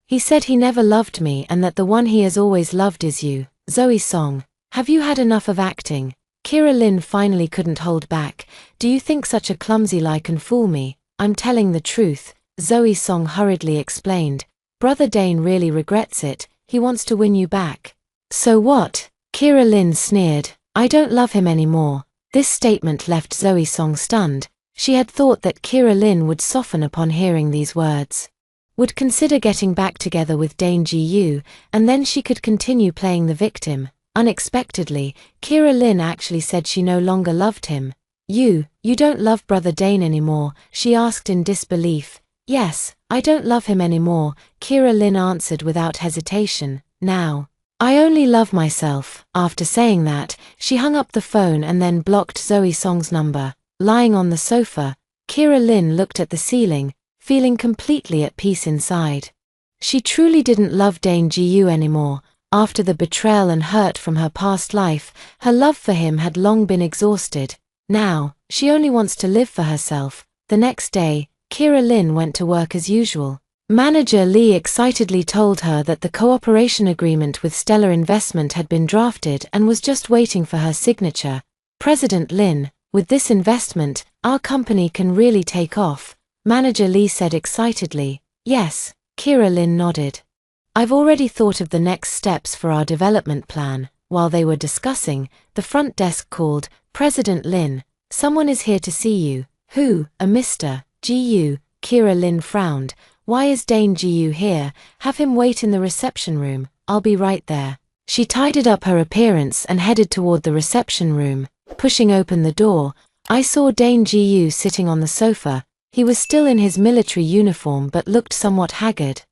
"He said he never loved me and that the one he has always loved is you." Zoe Song, have you had enough of acting? Kira Lin finally couldn't hold back. "Do you think such a clumsy lie can fool me? I'm telling the truth," Zoe Song hurriedly explained. "Brother Dane really regrets it. He wants to win you back." "So what?" Kira Lin sneered. "I don't love him anymore." This statement left Zoe Song stunned. She had thought that Kira Lin would soften upon hearing these words, would consider getting back together with Dane Ji-yu, and then she could continue playing the victim. Unexpectedly, Kira Lin actually said she no longer loved him. You don't love Brother Dane anymore?" she asked in disbelief. "Yes, I don't love him anymore," Kira Lin answered without hesitation. "Now, I only love myself." After saying that, she hung up the phone and then blocked Zoe Song's number. Lying on the sofa, Kira Lin looked at the ceiling, feeling completely at peace inside. She truly didn't love Dane Ji-yu anymore. After the betrayal and hurt from her past life, her love for him had long been exhausted. Now, she only wants to live for herself. The next day, Kira Lin went to work as usual. Manager Lee excitedly told her that the cooperation agreement with Stellar Investment had been drafted and was just waiting for her signature. "President Lin, with this investment, our company can really take off," Manager Lee said excitedly. "Yes," Kira Lin nodded. "I've already thought of the next steps for our development plan." While they were discussing, the front desk called, "President Lin, someone is here to see you." "Who?" "A Mr. Ji-yu." Kira Lin frowned. "Why is Dane Ji-yu here? Have him wait in the reception room. I'll be right there." She tidied up her appearance and headed toward the reception room. Pushing open the door, I saw Dane Ji-yu sitting on the sofa. He was still in his military uniform but looked somewhat haggard,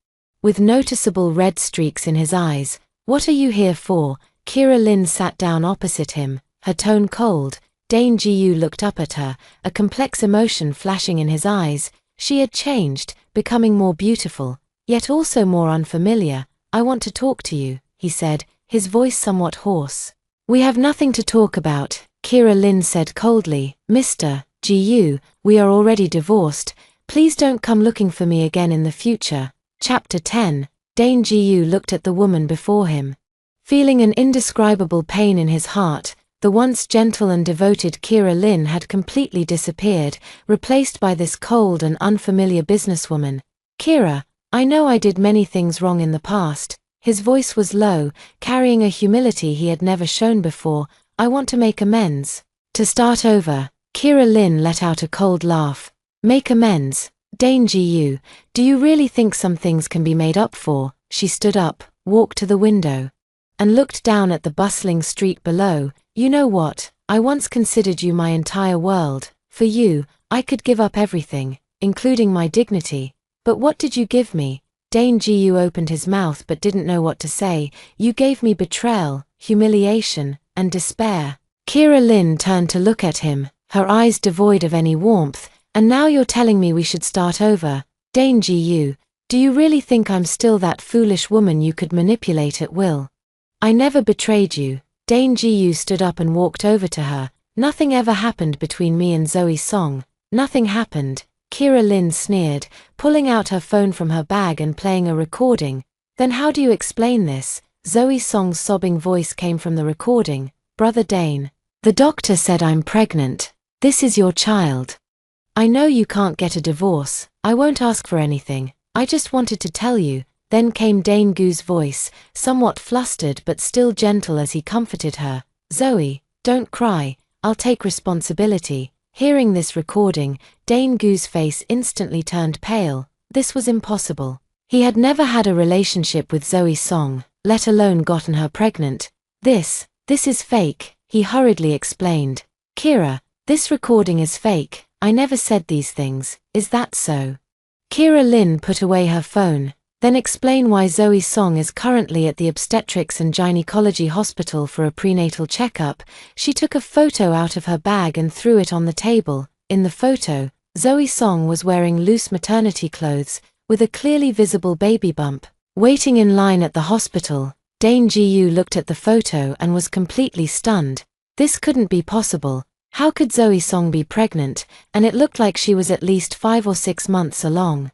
with noticeable red streaks in his eyes. "What are you here for?" Kira Lin sat down opposite him, her tone cold. Dane Ji-yu looked up at her, a complex emotion flashing in his eyes. She had changed, becoming more beautiful, yet also more unfamiliar. "I want to talk to you," he said, his voice somewhat hoarse. "We have nothing to talk about," Kira Lin said coldly. "Mr. Ji-yu, we are already divorced. Please don't come looking for me again in the future." Chapter 10. Dane Ji-yu looked at the woman before him, feeling an indescribable pain in his heart. The once gentle and devoted Kira Lin had completely disappeared, replaced by this cold and unfamiliar businesswoman. "Kira, I know I did many things wrong in the past." His voice was low, carrying a humility he had never shown before. "I want to make amends. To start over." Kira Lin let out a cold laugh. "Make amends? Dane Ji-yu, do you really think some things can be made up for?" She stood up, walked to the window, and looked down at the bustling street below. "You know what? I once considered you my entire world. For you, I could give up everything, including my dignity. But what did you give me?" Dane Ji-yu opened his mouth but didn't know what to say. "You gave me betrayal, humiliation, and despair." Kira Lin turned to look at him, her eyes devoid of any warmth. "And now you're telling me we should start over? Dane Ji-yu, do you really think I'm still that foolish woman you could manipulate at will? I never betrayed you." Dane Ji-yu stood up and walked over to her. "Nothing ever happened between me and Zoe Song." "Nothing happened?" Kira Lin sneered, pulling out her phone from her bag and playing a recording. "Then how do you explain this?" Zoe Song's sobbing voice came from the recording. "Brother Dane, the doctor said I'm pregnant. This is your child. I know you can't get a divorce. I won't ask for anything. I just wanted to tell you." Then came Dane Gu's voice, somewhat flustered but still gentle as he comforted her. "Zoe, don't cry. I'll take responsibility." Hearing this recording, Dane Gu's face instantly turned pale. This was impossible. He had never had a relationship with Zoe Song, let alone gotten her pregnant. This is fake," he hurriedly explained. "Kira, this recording is fake. I never said these things. Is that so?" Kira Lin put away her phone. Then explain why Zoe Song is currently at the obstetrics and gynecology hospital for a prenatal checkup. She took a photo out of her bag and threw it on the table. In the photo, Zoe Song was wearing loose maternity clothes, with a clearly visible baby bump. Waiting in line at the hospital, Dane Ji-yu looked at the photo and was completely stunned. This couldn't be possible. How could Zoe Song be pregnant, and it looked like she was at least 5 or 6 months along?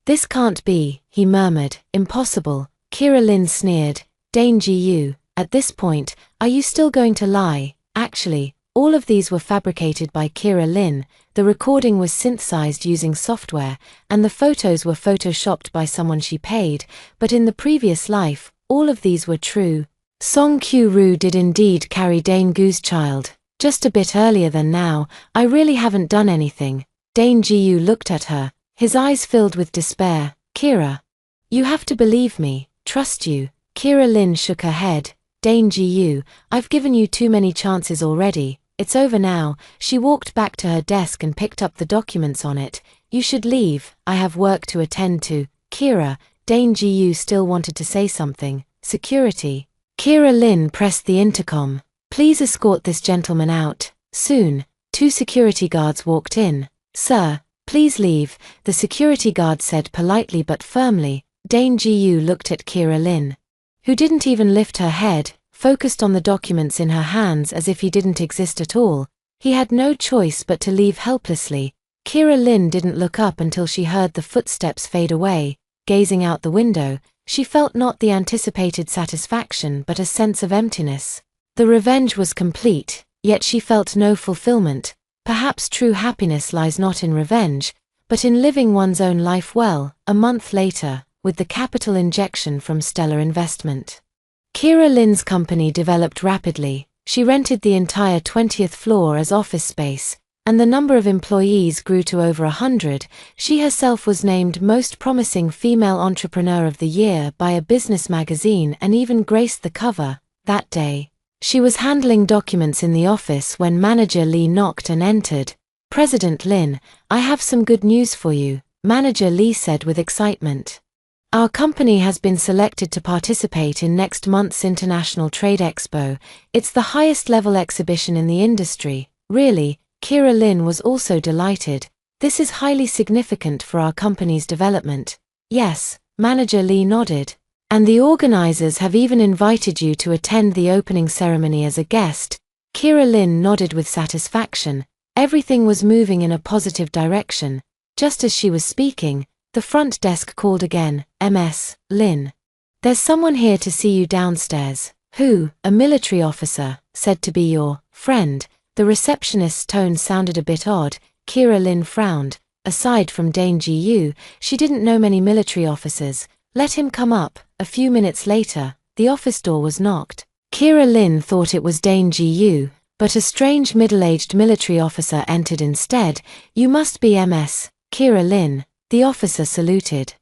This can't be, he murmured. Impossible. Kira Lin sneered. Dane Ji-yu, at this point, are you still going to lie? Actually, all of these were fabricated by Kira Lin, the recording was synthesized using software, and the photos were photoshopped by someone she paid, but in the previous life, all of these were true. Song Kyu-ru did indeed carry Dane Gu's child, just a bit earlier than now. I really haven't done anything. Dane Ji-yu looked at her, his eyes filled with despair. Kira, you have to believe me, trust you. Kira Lin shook her head. Dane Ji-yu, I've given you too many chances already. It's over now. She walked back to her desk and picked up the documents on it. You should leave, I have work to attend to. Kira, Dane Ji-yu still wanted to say something. Security. Kira Lin pressed the intercom. Please escort this gentleman out. Soon, 2 security guards walked in. Sir, please leave, the security guard said politely but firmly. Dane Ji-yu looked at Kira Lin, who didn't even lift her head, focused on the documents in her hands as if he didn't exist at all. He had no choice but to leave helplessly. Kira Lin didn't look up until she heard the footsteps fade away. Gazing out the window, she felt not the anticipated satisfaction but a sense of emptiness. The revenge was complete, yet she felt no fulfillment. Perhaps true happiness lies not in revenge, but in living one's own life well. A month later, with the capital injection from Stellar Investment, Kira Lin's company developed rapidly. She rented the entire 20th floor as office space, and the number of employees grew to over 100. She herself was named Most Promising Female Entrepreneur of the Year by a business magazine and even graced the cover. That day, she was handling documents in the office when manager Lee knocked and entered. President Lin, I have some good news for you, Manager Lee said with excitement. Our company has been selected to participate in next month's International Trade Expo. It's the highest level exhibition in the industry. Really, Kira Lin was also delighted. This is highly significant for our company's development. Yes, Manager Lee nodded. And the organizers have even invited you to attend the opening ceremony as a guest. Kira Lin nodded with satisfaction. Everything was moving in a positive direction. Just as she was speaking, the front desk called again. Ms. Lin. There's someone here to see you downstairs. Who? A military officer, said to be your friend. The receptionist's tone sounded a bit odd. Kira Lin frowned. Aside from Dane Ji-yu, she didn't know many military officers. Let him come up. A few minutes later, the office door was knocked. Kira Lin thought it was Dane Ji-yu, but a strange middle-aged military officer entered instead. You must be Ms. Kira Lin. The officer saluted.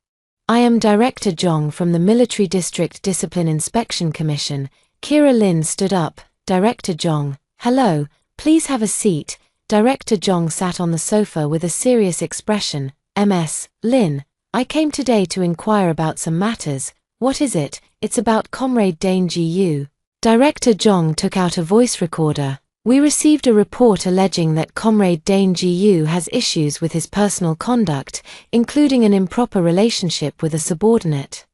I am Director Jong from the Military District Discipline Inspection Commission. Kira Lin stood up. Director Jong, hello, please have a seat. Director Jong sat on the sofa with a serious expression. Ms. Lin, I came today to inquire about some matters. What is it? It's about Comrade Dane Ji-yu. Director Jong took out a voice recorder. We received a report alleging that Comrade Dane Ji-yu has issues with his personal conduct, including an improper relationship with a subordinate.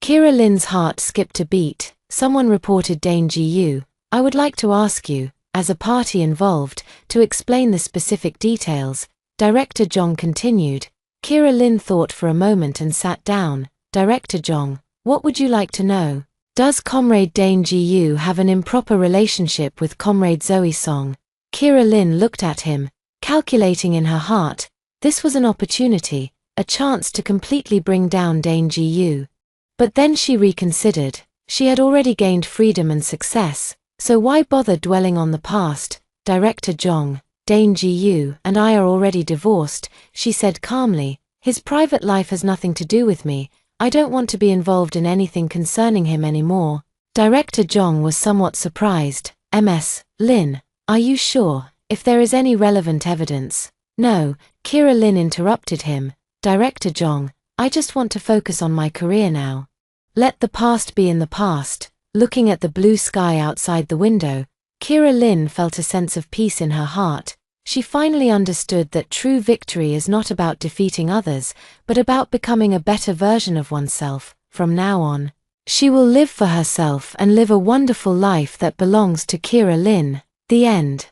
Kira Lin's heart skipped a beat. Someone reported Dane Ji-yu. I would like to ask you, as a party involved, to explain the specific details. Director Jong continued. Kira Lin thought for a moment and sat down. Director Jong, what would you like to know? Does Comrade Dane Ji-yu have an improper relationship with Comrade Zoe Song? Kira Lin looked at him, calculating in her heart. This was an opportunity, a chance to completely bring down Dane Ji-yu. But then she reconsidered. She had already gained freedom and success, so why bother dwelling on the past? Director Jong, Dane Ji-yu and I are already divorced, she said calmly. His private life has nothing to do with me. I don't want to be involved in anything concerning him anymore. Director Jong was somewhat surprised. Ms. Lin, are you sure? If there is any relevant evidence. No, Kira Lin interrupted him. Director Jong, I just want to focus on my career now. Let the past be in the past." Looking at the blue sky outside the window, Kira Lin felt a sense of peace in her heart. She finally understood that true victory is not about defeating others, but about becoming a better version of oneself. From now on, she will live for herself and live a wonderful life that belongs to Kira Lin. The end.